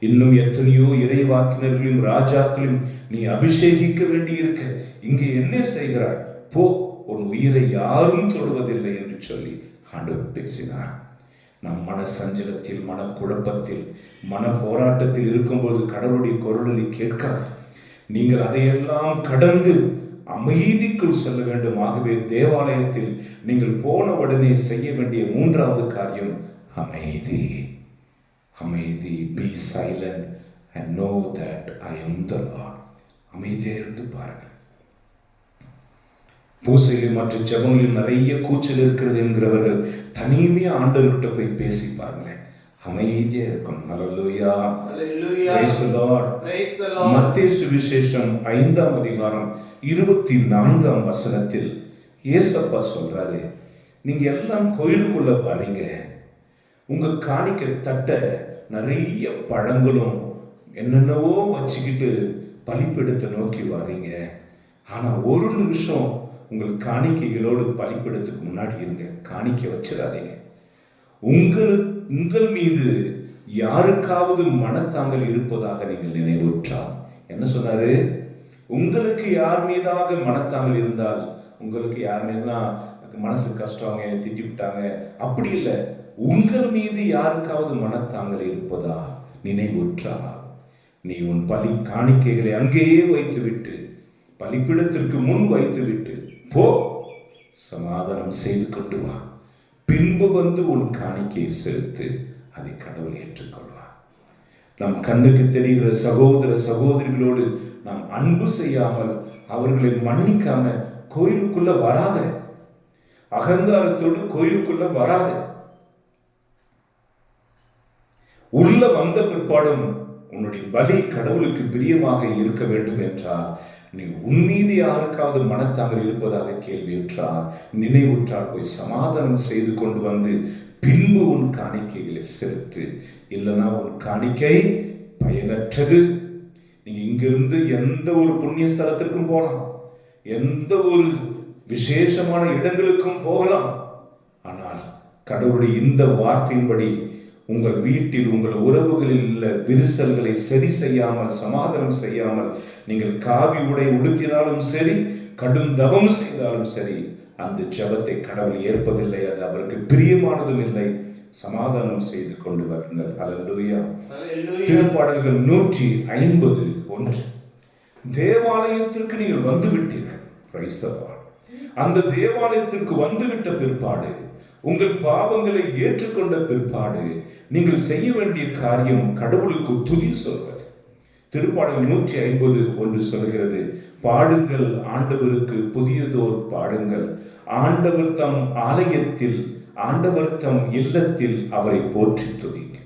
இன்னும் எத்தனையோ இறைவாக்கினர்களையும் ராஜாக்களையும் நீ அபிஷேகிக்க வேண்டியிருக்க, இங்கே என்ன செய்கிறார்? போ, உன் உயிரை யாரும் தொடுவதில்லை என்று சொல்லி ஆண்டவர் பேசினார். நம் மன சஞ்சலத்தில், மன குழப்பத்தில், மன போராட்டத்தில் இருக்கும்போது கடவுளுடைய குரலை கேட்காது. நீங்கள் அதையெல்லாம் கடந்து அமைதிக்குள் செல்ல வேண்டும். ஆகவே தேவாலயத்தில் நீங்கள் போன உடனே செய்ய வேண்டிய மூன்றாவது காரியம் அமைதி. அமைதி. Be silent and know that I am the Lord. அமைதியா இருந்து பாருங்கள். பூசையில் மற்ற ஜெபங்களில் நிறைய கூச்சல் இருக்கிறது என்கிறவர்கள் தனிமையா ஆண்டவர்கிட்ட போய் பேசி பாருங்களேன், அமைதியா இருக்கும். Hallelujah, hallelujah, praise the Lord, praise the Lord. மத்தேயு சுவிசேஷம் 5ஆம் அதிகாரம் 24ஆம் வசனத்தில் இயேசப்பா சொல்றாரு, நீங்க எல்லாம் கோயிலுக்குள்ள வரீங்க, உங்க காணிக்க தட்ட நிறைய பழங்களும் என்னென்னவோ வச்சுக்கிட்டு பலிப்பிடத்தை நோக்கி வரீங்க. ஆனா ஒரு நிமிஷம் உங்கள் காணிக்கைகளோடு பலிப்பிடத்துக்கு முன்னாடி இருங்க, காணிக்கை வச்சிடாதீங்க. உங்கள் மீது யாருக்காவது மனத்தாங்கல் இருப்பதாக நீங்கள் நினைவுற்றால், என்ன சொன்னாரு? உங்களுக்கு யார் மீதாக மனத்தாங்கல் இருந்தால், உங்களுக்கு யார் மீதுனா மனசு கஷ்டம், அவங்க என்னை திட்டி விட்டாங்க, அப்படி இல்லை, உங்கள் மீது யாருக்காவது மனத்தாங்கல் இருப்பதா நினைவுற்றால், நீ உன் பலி காணிக்கைகளை அங்கேயே வைத்துவிட்டு, பலிப்பிடத்திற்கு முன் வைத்துவிட்டு போ, சமாதானம் செய்து கொண்டு வா, பின்பு வந்து உன் காணிக்கையை செலுத்து, அதை கடவுள் ஏற்றுக்கொள்வார். நம் கண்ணுக்கு தெரிகிற சகோதர சகோதரிகளோடு நாம் அன்பு செய்யாமல், அவர்களை மன்னிக்காம கோயிலுக்குள்ள வராத, அகங்காரத்தோடு கோயிலுக்குள்ள வராத. உள்ள வந்த பிற்பாடும் உன்னுடைய பலி கடவுளுக்கு பிரியமாக இருக்க வேண்டும் என்றால் நீ உன் மீது யாருக்காவது மனத்தாங்கள் இருப்பதாக கேள்வியுற்றால் நினைவுற்றால் போய் சமாதானம் செய்து கொண்டு வந்து பின்பு உன் காணிக்கைகளை செலுத்து. இல்லைன்னா உன் காணிக்கை பயனற்றது. நீங்க இங்கிருந்து எந்த ஒரு புண்ணிய ஸ்தலத்திற்கும் போகலாம், எந்த ஒரு விசேஷமான இடங்களுக்கும் போகலாம். ஆனால் கடவுளுடைய இந்த வார்த்தையின்படி உங்கள் வீட்டில் உங்கள் உறவுகளில் உள்ள விரிசல்களை சரி செய்யாமல் சமாதானம் செய்யாமல் நீங்கள் காவி உடை உடுத்தினாலும் சரி, கடும் தவம் செய்தாலும் சரி, அந்த ஜெபத்தை கடவுள் ஏற்பதில்லை. அது அவருக்கு பிரியமானதும் இல்லை. சமாதானம் செய்து கொண்டு வருங்கள். ஹல்லேலூயா. திருப்பாடல்கள் 151. தேவாலயத்திற்கு நீங்கள் வந்து விட்டீர்கள். Price the Lord. அந்த தேவாலயத்திற்கு வந்துவிட்ட பிற்பாடு, உங்கள் பாவங்களை ஏற்றுக்கொண்ட பிற்பாடு நீங்கள் செய்ய வேண்டிய காரியம் கடவுளுக்கு துதி சொல்வது. திருப்பாடல் 151 சொல்கிறது, பாடுங்கள் ஆண்டவருக்கு புதியதோர் பாடுங்கள், ஆண்டவர் தம் ஆலயத்தில் ஆண்டவர் தம் இல்லத்தில் அவரை போற்றி துதிங்க.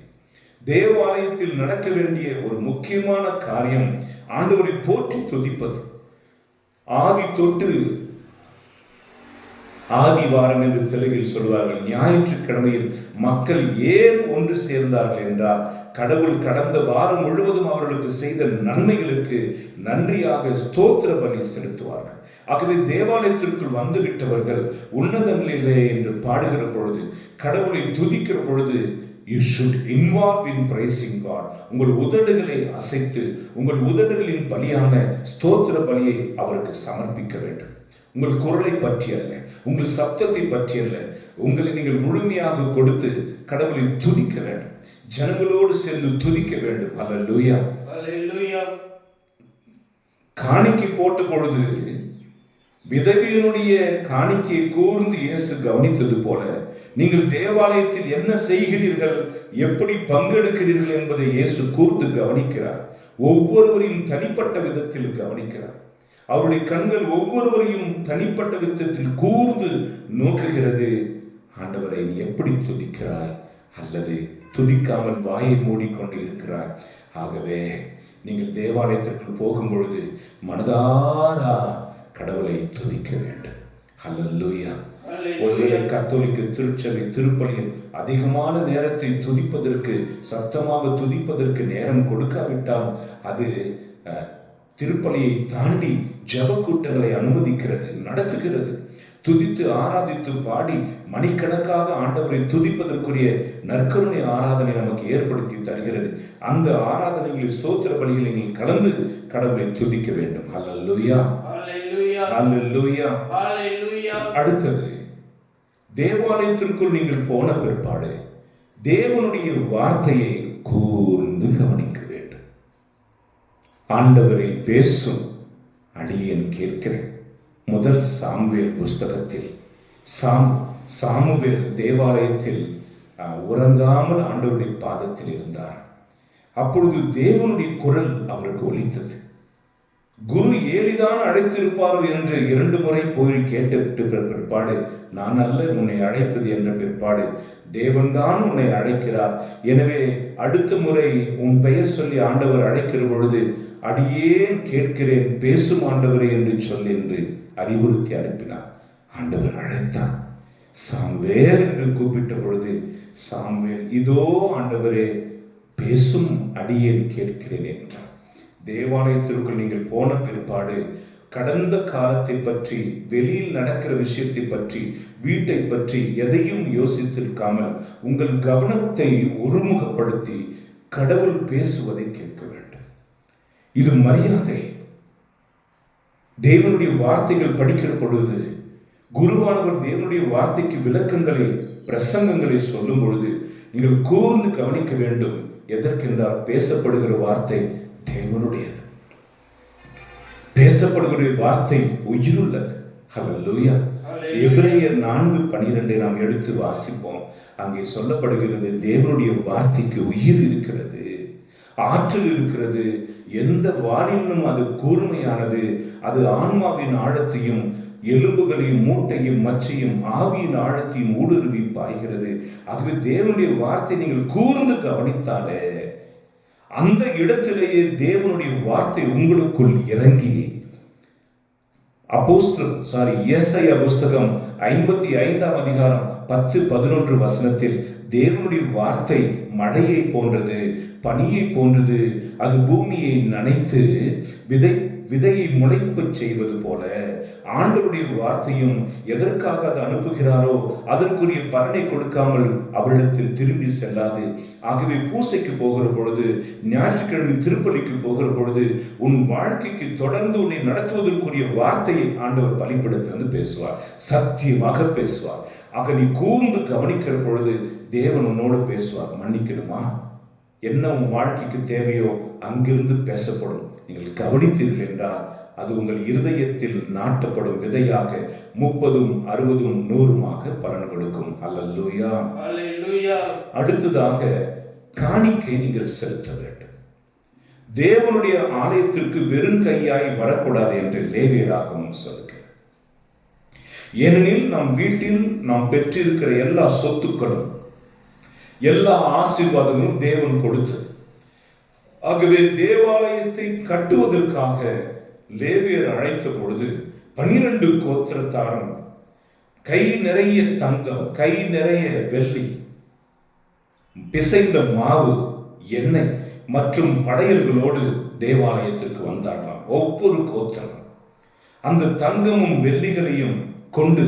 தேவாலயத்தில் நடக்க வேண்டிய ஒரு முக்கியமான காரியம் ஆண்டவரை போற்றி துதிப்பது. ஆதி தொட்டு ஆதிவாரம் என்று தெலுங்கில் சொல்வார்கள். ஞாயிற்றுக்கிழமையில் மக்கள் ஏன் ஒன்று சேர்ந்தார்கள் என்றால், கடவுள் கடந்த வாரம் முழுவதும் அவர்களுக்கு செய்த நன்மைகளுக்கு நன்றியாக ஸ்தோத்திர பலி செலுத்துவார்கள். ஆகவே தேவாலயத்திற்குள் வந்துவிட்டவர்கள் உன்னதங்களிலே என்று பாடுகிற பொழுது, கடவுளை துதிக்கிற பொழுது, you should involve in praising God. உங்கள் உதடுகளை அசைத்து உங்கள் உதடுகளின் பலியான ஸ்தோத்திர பலியை அவருக்கு சமர்ப்பிக்க வேண்டும். உங்கள் குரலை பற்றி அல்ல, உங்கள் சப்தத்தை பற்றி அல்ல, உங்களை நீங்கள் முழுமையாக கொடுத்து கடவுளை துதிக்க வேண்டும். ஜனங்களோடு சேர்ந்து துதிக்க வேண்டும். ஹல்லேலூயா. ஹல்லேலூயா. காணிக்கை போட்ட பொழுது விதவையினுடைய காணிக்கையை கூர்ந்து இயேசு கவனித்தது போல, நீங்கள் தேவாலயத்தில் என்ன செய்கிறீர்கள், எப்படி பங்கெடுக்கிறீர்கள் என்பதை இயேசு கூர்ந்து கவனிக்கிறார். ஒவ்வொருவரையும் தனிப்பட்ட விதத்தில் கவனிக்கிறார். அவருடைய கண்கள் ஒவ்வொருவரையும் தனிப்பட்ட விதத்தில் கூர்ந்து நோக்குகிறது. ஆண்டவரை நீ எப்படி துதிக்கிறாய், அல்லது துதிக்காமல் வாயை மூடிக்கொண்டு இருக்கிறாய். ஆகவே நீங்கள் தேவாலயத்திற்கு போகும் பொழுது மனதாரா கடவுளை துதிக்க வேண்டும். ஹல்லேலூயா. ஒருவேளை கத்தோலிக்க திருச்சபை திருப்பலியில் அதிகமான நேரத்தை துதிப்பதற்கு, சத்தமாக துதிப்பதற்கு நேரம் கொடுக்காவிட்டால் அது திருப்பலியை தாண்டி ஜெப கூட்டங்களை அனுமதிக்கிறது, நடத்துகிறது. துதித்து ஆராதித்து பாடி மணிக்கணக்காக ஆண்டவரை துதிப்பதற்குரிய நற்கருணை ஆராதனை நமக்கு ஏற்படுத்தி தருகிறது. அந்த ஆராதனைகளில் ஸ்தோத்திர பலிகளில் நீங்கள் கலந்து கடவுளை துதிக்க வேண்டும். ஹல்லேலூயா. ஹல்லேலூயா. ஹல்லேலூயா. ஹல்லேலூயா. அடுத்தது, தேவாலயத்திற்குள் நீங்கள் போன பிற்பாடு தேவனுடைய வார்த்தையை கூர்ந்து கவனிக்க வேண்டும். ஆண்டவரை பேசும் அடியேன் கேட்கிறேன். முதல் சாமுவேல் புஸ்தகத்தில் சாமுவேல் தேவாலயத்தில் உறங்காமல் ஆண்டவருடைய பாதத்தில் இருந்தார். அப்பொழுது தேவனுடைய குரல் அவருக்கு ஒலித்தது. குரு ஏலிதான் அழைத்திருப்பாரோ என்று 2 முறை போய் கேட்டு பிற்பாடு, நான் அல்ல உன்னை அழைத்தது என்ற பிற்பாடு, தேவன்தான் உன்னை அழைக்கிறார். எனவே அடுத்த முறை உன் பெயர் சொல்லி ஆண்டவர் அழைக்கிற பொழுது, அடியேன் கேட்கிறேன், பேசும் ஆண்டவரே என்று சொல்லி என்று அறிவுறுத்தி அனுப்பினார். ஆண்டவர் அழைத்தார். சாமுவேல் என்று கூப்பிட்ட பொழுது சாமுவேல், இதோ ஆண்டவரே, பேசும் அடியேன் கேட்கிறேன் என்றார். தேவாலயத்திற்குள் நீங்கள் போன பிற்பாடு கடந்த காலத்தை பற்றி, வெளியில் நடக்கிற விஷயத்தை பற்றி, வீட்டை பற்றி எதையும் யோசித்திருக்காமல் உங்கள் கவனத்தை ஒருமுகப்படுத்தி கடவுள் பேசுவதை கேட்க வேண்டும். இது மரியாதை. தேவனுடைய வார்த்தைகள் படிக்கிற பொழுது, குருவானவர் தேவனுடைய வார்த்தைக்கு விளக்கங்களை, பிரசங்கங்களை சொல்லும் பொழுது நீங்கள் கூர்ந்து கவனிக்க வேண்டும். எதற்கென்றால் பேசப்படுகிற வார்த்தை தேவனுடையது. பேசப்படுகிற வார்த்தை உயிருள்ளது. ஹல்லேலூயா. எபிரேயர் 4:12 நாம் எடுத்து வாசிப்போம். அங்கே சொல்லப்படுகிறது, தேவனுடைய வார்த்தைக்கு உயிர் இருக்கிறது, ஆற்றல் இருக்கிறது. எந்த வாளிலும் அது கூர்மையானது. அது ஆன்மாவின் ஆழத்தையும் எலும்புகளையும் மூட்டையும் மச்சையும் ஆவியின் ஆழத்தையும் ஊடுருவி பாய்கிறது. ஆகவே தேவனுடைய வார்த்தை நீங்கள் கூர்ந்து கவனித்தாலே அந்த இடத்திலேயே தேவனுடைய வார்த்தை உங்களுக்குள் இறங்கி ஏசாயா புஸ்தகம் 55ஆம் அதிகாரம் 10-11 வசனத்தில் தேவனுடைய வார்த்தை மழையை போன்றது, பனியை போன்றது, அது பூமியை நனைத்து விதையை முளைப்பச் செய்வது போல ஆண்டவருடைய வார்த்தையும் எதற்காக அது அனுப்புகிறாரோ அதற்குரிய பலனை கொடுக்காமல் அவரிடத்தில் திரும்பி செல்லாது. ஆகவே பூசைக்கு போகிற பொழுது, ஞாயிற்றுக்கிழமை திருப்பலிக்கு போகிற பொழுது உன் வாழ்க்கைக்கு தொடர்ந்து உன்னை நடத்துவதற்குரிய வார்த்தையை ஆண்டவர் பலிப்படுத்தி பேசுவார், சத்தியமாக பேசுவார். ஆக நீ கூர்ந்து கவனிக்கிற பொழுது தேவன் உன்னோடு பேசுவார். மன்னிக்கணுமா, என்ன உன் வாழ்க்கைக்கு தேவையோ அங்கிருந்து பேசப்படும். நீங்கள் கவனித்தீர்கள் என்றால் அது உங்கள் இருதயத்தில் நாட்டப்படும் விதையாக 30, 60, 100 பலன் கொடுக்கும். அல்லேலூயா, அல்லேலூயா. அடுத்ததாக காணிக்கை நீங்கள் செலுத்த வேண்டும். தேவனுடைய ஆலயத்திற்கு வெறும் கையாய் வரக்கூடாது என்று லேவியராகமம் சொல்லுகிறது. ஏனெனில் நம் வீட்டில் நாம் பெற்றிருக்கிற எல்லா சொத்துக்களும் எல்லா ஆசீர்வாதங்களும் தேவன் கொடுத்தது. ஆகவே தேவாலயத்தை கட்டுவதற்காக லேவியர் அழைத்த பொழுது 12 கோத்திரத்தாரும் கை நிறைய தங்கம், கை நிறைய வெள்ளி, பிசைந்த மாவு, எண்ணெய் மற்றும் படையல்களோடு தேவாலயத்திற்கு வந்தார்களாம். ஒவ்வொரு கோத்திரம் அந்த தங்கமும் வெள்ளிகளையும் கொண்டு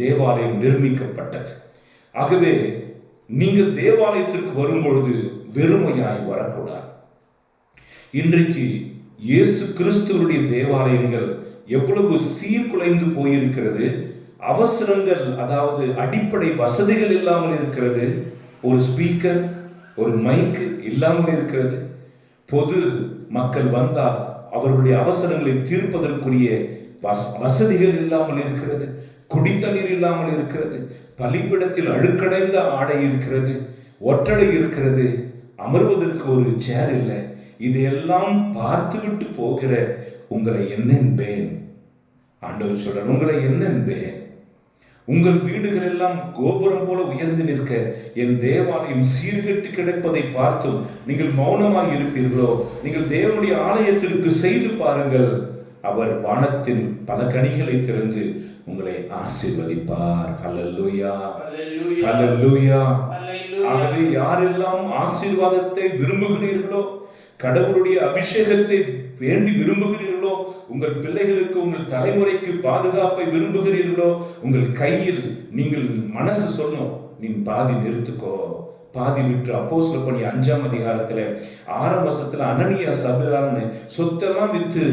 தேவாலயம் நிர்மிக்கப்பட்டது. ஆகவே நீங்கள் தேவாலயத்திற்கு வரும்பொழுது வெறுமையாய் வரக்கூடாது. இன்றைக்கு இயேசு கிறிஸ்துவனுடைய தேவாலயங்கள் எவ்வளவு சீர்குலைந்து போயிருக்கிறது. அவசரங்கள், அதாவது அடிப்படை வசதிகள் இல்லாமல் இருக்கிறது. ஒரு ஸ்பீக்கர், ஒரு மைக்கு இல்லாமல் இருக்கிறது. பொது மக்கள் வந்தால் அவர்களுடைய அவசரங்களை தீர்ப்பதற்குரிய வசதிகள் இல்லாமல் இருக்கிறது. குடித்தண்ணீர் இல்லாமல் இருக்கிறது. பலிப்பிடத்தில் அழுக்கடைந்த ஆடை இருக்கிறது, ஒற்றடை இருக்கிறது, அமர்வதற்கு ஒரு சேர் இல்லை. இதையெல்லாம் பார்த்துவிட்டு போகிற உங்களை என்னென்பேன்? ஆண்டவர் சொல்றார், உங்களை என்னென்பேன்? உங்கள் வீடுகள் எல்லாம் கோபுரம் போல உயர்ந்து நிற்க என் தேவாலயம் சீர்கெட்டு கிடப்பதை பார்த்தும் நீங்கள் மௌனமாக இருப்பீர்களோ? நீங்கள் தேவனுடைய ஆலயத்திற்கு செய்து பாருங்கள், அவர் வானத்தின் பல கனிகளை திறந்து உங்களை ஆசீர்வதிப்பார். ஹல்லேலூயா, ஹல்லேலூயா. ஆகவே யாரெல்லாம் ஆசீர்வாதத்தை விரும்புகிறீர்களோ, கடவுளுடைய அபிஷேகத்தை வேண்டி விரும்புகிறீர்களோ, உங்கள் பிள்ளைகளுக்கு, உங்கள் தலைமுறைக்கு பாதுகாப்பை விரும்புகிறீர்களோ, உங்கள் கையில் நீங்கள் மனசு சொன்னோம், நீ பாதி நிறுத்துக்கோ, பாதி விட்டு. அப்போஸ்தலர் பணி 5ஆம் அதிகாரத்துல 6ஆம் வசனத்துல அனனியா சபிரான்னு சொத்தெல்லாம் வித்து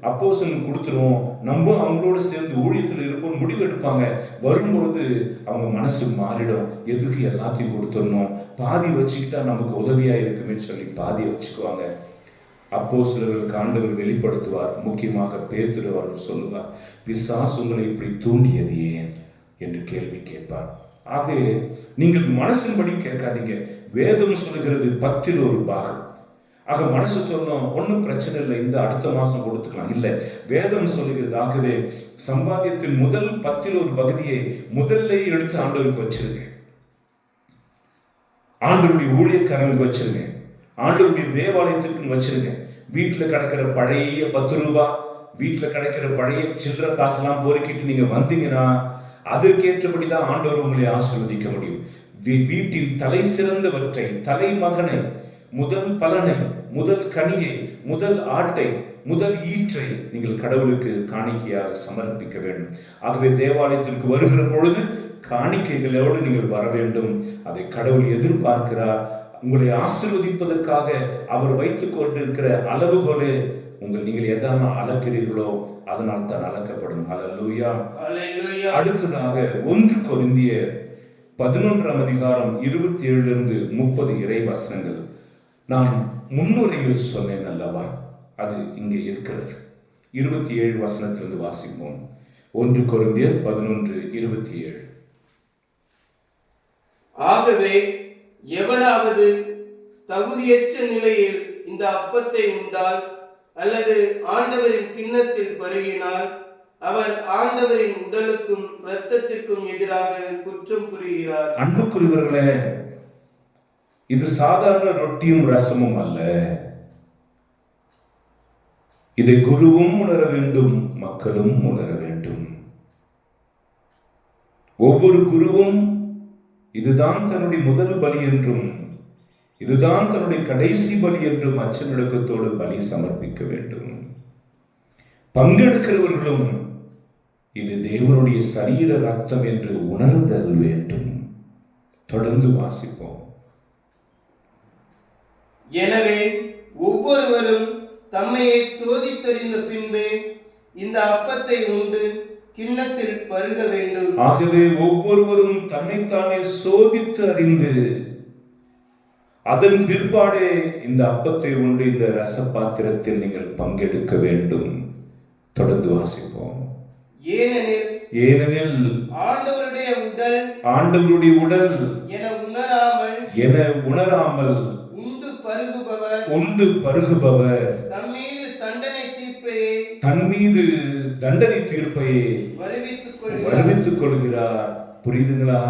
அப்போஸ்தலனுக்கு கொடுத்துருவோம், நம்ம அவங்களோட சேர்ந்து ஊழியத்தில் இருப்போம் முடிவு எடுப்பாங்க. வரும்பொழுது அவங்க மனசு மாறிடும். எதுக்கு எல்லாத்தையும் கொடுத்துடணும், பாதி வச்சுக்கிட்டா நமக்கு உதவியா இருக்குமே சொல்லி பாதி வச்சுக்குவாங்க. அப்போஸ்தலர்களுக்கு ஆண்டவர் வெளிப்படுத்துவார். முக்கியமாக பேதுரு அவர் சொல்லுவார், பிசாசு உங்களை இப்படி தூண்டியது ஏன் என்று கேள்வி கேட்பார். ஆக நீங்கள் மனசின்படி கேட்காதீங்க. வேதம் சொல்லுகிறது 10ல் 1 பாகம். ஆக மனசு சொன்னோம், ஒன்றும் பிரச்சனை இல்லை, இந்த அடுத்த மாசம் கொடுத்துக்கலாம், இல்லை. வேதம் சொல்லுகிறது. ஆகவே சம்பாத்தியத்தின் முதல் 10ல் 1 பகுதியை முதல்ல எடுத்து ஆண்டவருக்கு வச்சிருங்க, ஆண்டவருடைய ஊழியக்காரங்களுக்கு வச்சிருங்க, ஆண்டவருடைய தேவாலயத்திற்கு வச்சிருங்க. வீட்டில் கிடக்கிற பழைய 10 ரூபாய், வீட்டில் கிடைக்கிற பழைய சில்லற காசுலாம் பொறுக்கிட்டு நீங்க வந்தீங்கன்னா அதற்கேற்றபடிதான் ஆண்டவர் உங்களை ஆசீர்வதிக்க முடியும். வீட்டின் தலை சிறந்தவற்றை, தலைமகனை, முதல் பலனை, முதல் கனியை, முதல் ஆட்டை, முதல் ஈற்றை நீங்கள் கடவுளுக்கு காணிக்கையாக சமர்ப்பிக்க வேண்டும். ஆகவே தேவாலயத்திற்கு வருகிற பொழுது காணிக்கைகளோடு நீங்கள் வர வேண்டும். அதை கடவுள் எதிர்பார்க்கிறார். உங்களை ஆசீர்வதிப்பதற்காக அவர் வைத்துக் கொண்டிருக்கிற அளவுகோலே நீங்கள் எதான அளக்கிறீர்களோ அதனால் தான் அளக்கப்படும். ஹல்லேலூயா, ஹல்லேலூயா. அடுத்ததாக 1 கொரிந்தியர் 11ஆம் அதிகாரம் 27 30 இறை வசனங்கள். நான் முன்னுரையில் சொன்னேன் அல்லவா, அது இங்கே இருக்கிறது. 27 வசனத்திலிருந்து வாசிப்போம். 1 கொரிந்தியர் 11:27. ஆகவே எவராவது தகுதியற்ற நிலையில் இந்த அப்பத்தை உண்டால் அல்லது ஆண்டவரின் கிண்ணத்தில் பருகினால் அவர் ஆண்டவரின் உடலுக்கும் இரத்தத்திற்கும் எதிராக குற்றம் புரிகிறார். அன்புக்குரியவர்களே, இது சாதாரண ரொட்டியும் ரசமும் அல்ல. இதை குருவும் உணர வேண்டும், மக்களும் உணர வேண்டும். ஒவ்வொரு குருவும் இதுதான் தன்னுடைய முதல் பலி என்றும் இதுதான் தன்னுடைய கடைசி பலி என்றும் அச்சநடுக்கத்தோடு பலி சமர்ப்பிக்க வேண்டும். பங்கெடுக்கிறவர்களும் இது தேவனுடைய சரீர ரத்தம் என்று உணர்தல் வேண்டும். தொடர்ந்து வாசிப்போம். எனவே ஒவ்வொருவரும் தம்மையை சோதித்தறிந்த பின்பே இந்த அப்பத்தை உண்டு கிண்ணத்தில் பருக வேண்டும். ஆகவே ஒவ்வொருவரும் தன்னைத்தானே சோதித்து அறிந்து அதன் பிற்பாடே இந்த அப்பத்தை உண்டு இந்த ரச பாத்திரத்தில் நீங்கள் பங்கெடுக்க வேண்டும். தொடர்ந்து வாசிப்போம். ஏனெனில் ஆண்டவருடைய உடல் என உணராமல் உண்டு பருகுபவர் தன் மீது தண்டனை தீர்ப்பையே வருவித்துக் கொள்கிறார். புரியுதுங்களா?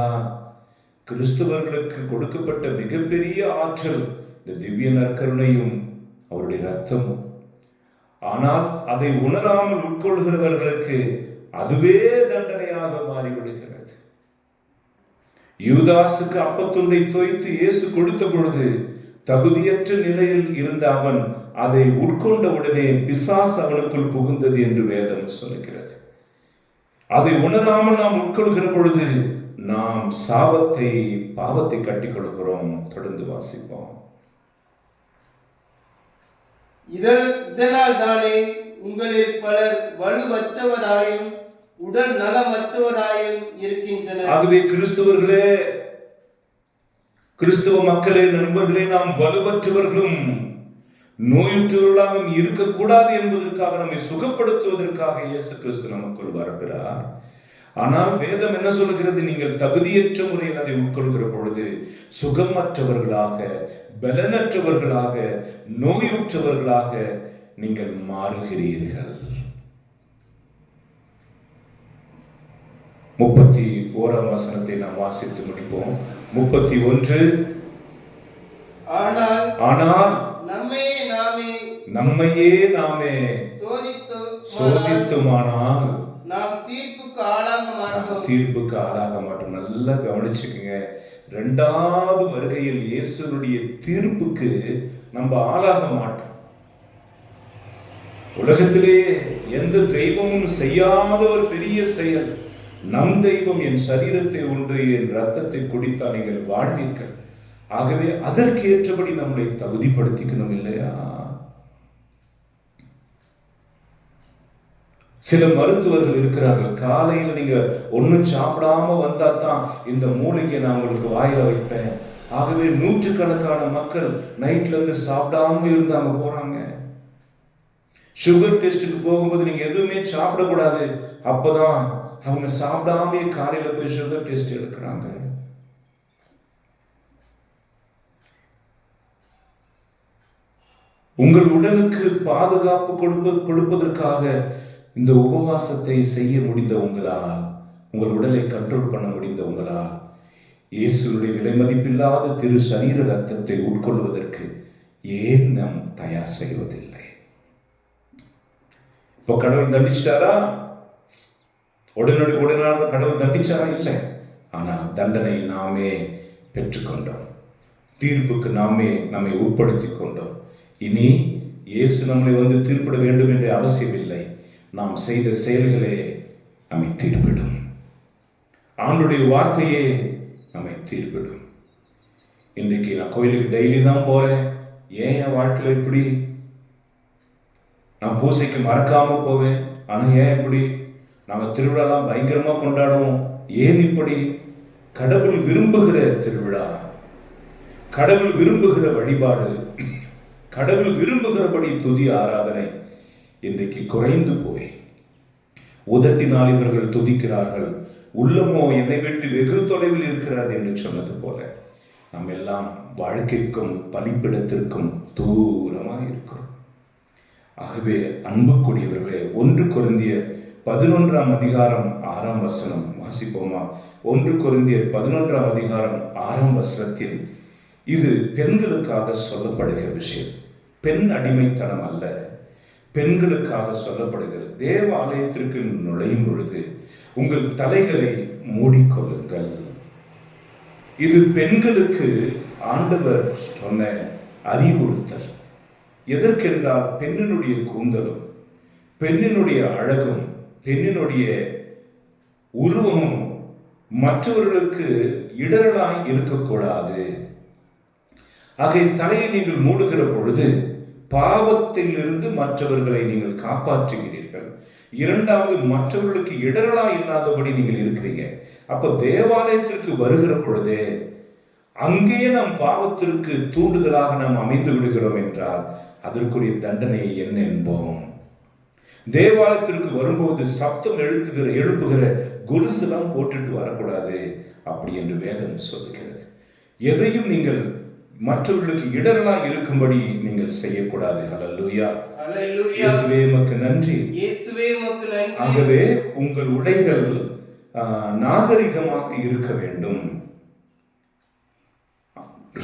கிறிஸ்தவர்களுக்கு கொடுக்கப்பட்ட மிகப்பெரிய ஆற்றல் இந்த திவ்ய நற்கருணையும் அவருடைய ரத்தமும். ஆனால் அதை உணராமல் உட்கொள்கிறவர்களுக்கு அதுவே தண்டனையாக மாறிவிடுகிறது. யூதாசுக்கு அப்பத்துண்டை தோய்த்து இயேசு கொடுத்த பொழுது தகுதியற்ற நிலையில் இருந்த அவன் அதை உட்கொண்ட உடனே பிசாசு அவனுக்குள் புகுந்தது என்று வேதம் சொல்கிறது. அதை உணராமல் நாம் உட்கொள்கிற பொழுது நாம் பாவத்தை கட்டிக்கொள்கிறோம். தொடர்ந்து வாசிப்போம். இதனால் தானே உங்களில் பலர் வலுவற்றவராயும் உடல் நலமற்றவராயும் இருக்கின்றனர். ஆகவே கிறிஸ்தவர்களே, கிறிஸ்தவ மக்களே, நண்பர்களே, நாம் வலுவற்றவர்களும் நோயுற்றவர்களாகவும் இருக்கக்கூடாது என்பதற்காக நம்மை சுகப்படுத்துவதற்காக இயேசு கிறிஸ்து நமக்குள் வருகிறார். ஆனால் வேதம் என்ன சொல்கிறது? நீங்கள் தகுதியற்ற முறையில் அதை உட்கொள்கிற பொழுது சுகமற்றவர்களாக, பலனற்றவர்களாக, நோயுற்றவர்களாக நீங்கள் மாறுகிறீர்கள். 31ஆம் வசனத்தை நாம் வாசித்து முடிப்போம். 31. ஆனால் நம்மையே நாமே சோதித்துமானால் நாம் தீர்ப்புக்கு ஆளாக மாட்டோம். நல்லா கவனிச்சுக்கங்க. 2வது வருகையில் இயேசுனுடைய தீர்ப்புக்கு நம்ம ஆளாக மாட்டோம். உலகத்திலே எந்த தெய்வமும் செய்யாத ஒரு பெரிய செயல். நம் தெய்வம் என் சரீரத்தை உண்டு என் ரத்தத்தை குடித்தால் நீங்கள் வாழ்வீர்கள். ஆகவே அதற்கு ஏற்றபடி நம்மளை தகுதிப்படுத்திக்கணும் இல்லையா? சில மருத்துவர்கள் இருக்கிறார்கள், காலையில் நீங்க ஒன்னும் சாப்பிடாம வந்தா தான் இந்த மூலிகை நான் உங்களுக்கு வாயில வைப்பேன். ஆகவே நூற்றுக்கணக்கான மக்கள் நைட்ல இருந்து சாப்பிடாம இருந்தாங்க போறாங்க. சுகர் டெஸ்ட்டுக்கு போகும்போது நீங்க எதுவுமே சாப்பிடக்கூடாது, அப்பதான் அவங்க சாப்பிடாம காலையில போய் சுகர் டெஸ்ட் எடுக்கிறாங்க. உங்கள் உடலுக்கு பாதுகாப்பு கொடுப்பதற்காக இந்த உபவாசத்தை செய்ய முடிந்த உங்களால், உங்கள் உடலை கண்ட்ரோல் பண்ண முடிந்த உங்களால், இயேசுடைய விலை மதிப்பில்லாத திரு சரீர ரத்தத்தை உட்கொள்வதற்கு ஏன் நாம் தயார் செய்வதில்லை? இப்போ கடவுள் தண்டிச்சிட்டாரா? உடனடியாக கடவுள் தண்டிச்சாரா? இல்லை. ஆனால் தண்டனை நாமே பெற்றுக்கொண்டோம். தீர்ப்புக்கு நம்மை உட்படுத்திக் கொண்டோம். இனி இயேசு நம்மளை வந்து தீர்ப்பிட வேண்டும் என்ற அவசியம் இல்லை. நாம் செய்த செயல்களே நம்மை தீர்ப்பிடும். ஆண்டுடைய வார்த்தையே நம்மை தீர்ப்பிடும். இன்றைக்கு நான் கோயிலுக்கு டெய்லி தான் போறேன். ஏன் என் வாழ்க்கையில் இப்படி? நான் பூசைக்கு மறக்காம போவேன். ஆனா ஏன் இப்படி? நாங்கள் திருவிழாலாம் பயங்கரமா கொண்டாடுவோம். ஏன் இப்படி? கடவுள் விரும்புகிற திருவிழா, கடவுள் விரும்புகிற வழிபாடு, கடவுள் விரும்புகிறபடி துதி ஆராதனை இன்றைக்கு குறைந்து போய் உதட்டினால் இவர்கள் துதிக்கிறார்கள், உள்ளமோ என்னை விட்டு வெகு தொலைவில் இருக்கிறது என்று சொன்னது போல நாம் எல்லாம் வாழ்க்கைக்கும் பலிப்பிடத்திற்கும் தூரமாக இருக்கிறோம். ஆகவே அன்புக்குரியவர்களே, 1 கொரிந்தியர் 11ஆம் அதிகாரம் 6ஆம் வசனம் வாசிப்போமா? 1 கொரிந்தியர் 11ஆம் அதிகாரம் 6ஆம் வசனத்தில் இது பெண்களுக்காக சொல்லப்படுகிற விஷயம். பெண் அடிமைத்தனம் அல்ல, பெண்களுக்காக சொல்லப்படுகிறது. தேவ ஆலயத்திற்கு நுழையும் பொழுது உங்கள் தலைகளை மூடிக்கொள்ளுங்கள். இது பெண்களுக்கு ஆண்டவர் சொன்ன அறிவுறுத்தல். எதற்கென்றால் பெண்ணினுடைய கூந்தலும், பெண்ணினுடைய அழகும், பெண்ணினுடைய உருவமும் மற்றவர்களுக்கு இடரலாய் இருக்கக்கூடாது. ஆகவே தலையை நீங்கள் மூடுகிற பொழுது பாவத்தில் இருந்து மற்றவர்களை நீங்கள் காப்பாற்றுகிறீர்கள். இரண்டாவது, மற்றவர்களுக்கு இடரலா இல்லாதபடி நீங்கள் இருக்கிறீங்க. அப்ப தேவாலயத்திற்கு வருகிற பொழுதே அங்கே நாம் பாவத்திற்கு தூண்டுதலாக நாம் அமைந்து விடுகிறோம் என்றால் அதற்குரிய தண்டனையை என்ன என்போம்? தேவாலயத்திற்கு வரும்போது சப்தம் எழுப்புகிற கொலுசுலாம் போட்டுட்டு வரக்கூடாது அப்படி என்று வேதம் சொல்லுகிறது. எதையும் நீங்கள் மற்றவர்களுக்கு இடரலா இருக்கும்படி நீங்கள் செய்யக்கூடாது. ஹல்லேலூயா, இயேசுவே உமக்கு நன்றி. ஆகவே உங்கள் உடைகள் நாகரிகமாக இருக்க வேண்டும்.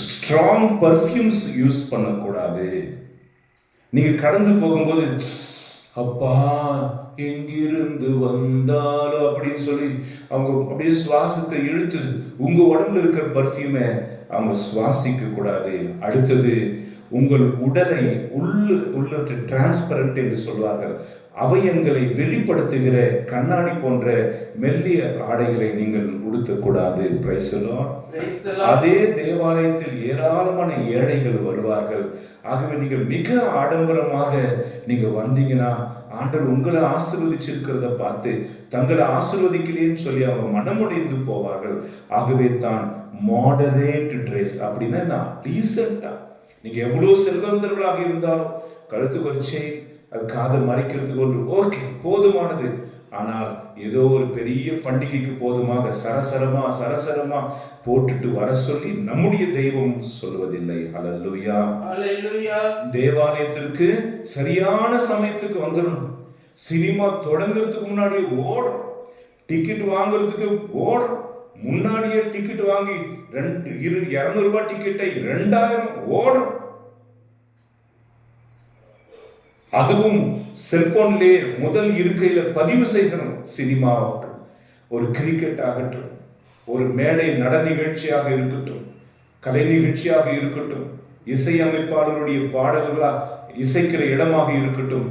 ஸ்ட்ராங் பர்ஃப்யூம்ஸ் யூஸ் பண்ணக்கூடாது. நீங்க கடந்து போகும்போது அப்பா எங்கிருந்து வந்தாலோ அப்படின்னு சொல்லி அவங்க அப்படியே சுவாசத்தை இழுத்து உங்க உடம்புல இருக்கிற பர்ஃப்யூமை அவங்க சுவாசிக்க கூடாது. அடுத்தது, உங்கள் உடலை உள்ள டிரான்ஸ்பரண்ட் என்று சொல்வார்கள், அவயங்களை வெளிப்படுத்துகிற கண்ணாடி போன்ற மெல்லிய ஆடைகளை நீங்கள் உடுத்தக்கூடாது. Price the Lord. அதே தேவாலயத்தில் ஏராளமான ஏழைகள் வருவார்கள். ஆகவே நீங்கள் மிக ஆடம்பரமாக நீங்க வந்தீங்கன்னா ஆண்டவர் உங்களை ஆசீர்வதிச்சிருக்கிறத பார்த்து தங்களை ஆசீர்வதிக்கலேன்னு சொல்லி அவங்க மனமுடைந்து போவார்கள். ஆகவே தான் மாடரேட் ட்ரெஸ் அப்படின்னா டீசெண்டா, நீங்க எவ்வளவு செல்வந்தர்களாக இருந்தாலும் கழுத்துக்கு ஒரு செயின், அது காதை மறைக்கிறதுக்கு ஒன்று ஓகே போதுமானது. ஆனால் ஏதோ ஒரு பெரிய பண்டிகைக்கு போதுமாக சரசரமா போட்டுட்டு வர சொல்லி நம்முடைய தெய்வம் சொல்வதில்லை. ஹல்லேலூயா, ஹல்லேலூயா. தேவாலயத்திற்கு சரியான சமயத்துக்கு வந்துடணும். சினிமா தொடங்குறதுக்கு முன்னாடி ஓடும், டிக்கெட் வாங்குறதுக்கு ஓடும், முன்னாடியே டிக்கெட் வாங்கி 200 ரூபாய் டிக்கெட்டை 2000 ஓடும். அதுவும் செல்போன்லே முதல் இருக்கையில பதிவு செய்யணும். சினிமா ஆகட்டும், ஒரு கிரிக்கெட் ஆகட்டும், ஒரு மேடை நட நிகழ்ச்சியாக இருக்கட்டும், கலை நிகழ்ச்சியாக இருக்கட்டும், இசையமைப்பாளருடைய பாடல்களா இசைக்கிற இடமாக இருக்கட்டும்,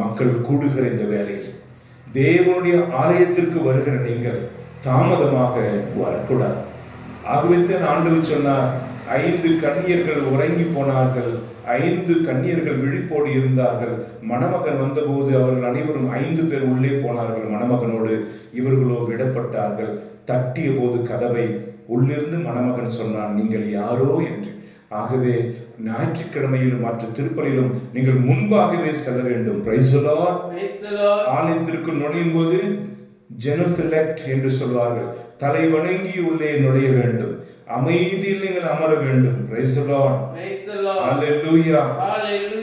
மக்கள் கூடுகிற இந்த வேலையில் தேவனுடைய ஆலயத்திற்கு வருகிற நீங்கள் தாமதமாக வரக்கூடாது. ஆகவே தான் ஆண்டவர் சொன்னார், 5 கன்னியர்கள் உறங்கி போனார்கள், 5 கன்னியர்கள் விழிப்போடு இருந்தார்கள். மணமகன் வந்தபோது அவர்கள் அனைவரும் 5 பேர் உள்ளே போனார்கள் மணமகனோடு, இவர்களோ விடப்பட்டார்கள். தட்டிய போது கதவை உள்ளிருந்து மணமகன் சொன்னான், நீங்கள் யாரோ என்று. ஆகவே ஞாயிற்றுக்கிழமையிலும் மற்ற திருப்பலியிலும் நீங்கள் முன்பாகவே செல்ல வேண்டும். Price the Lord. ஆலயத்திற்கு நுழையும் போது ஜெனோஃபிலெக்ட் என்று சொல்வார்கள், தலை வணங்கி உள்ளே நுழைய வேண்டும், அமைதியில் நீங்கள் அமர வேண்டும். பிரைஸ் தி லார்ட், ஹல்லேலூயா.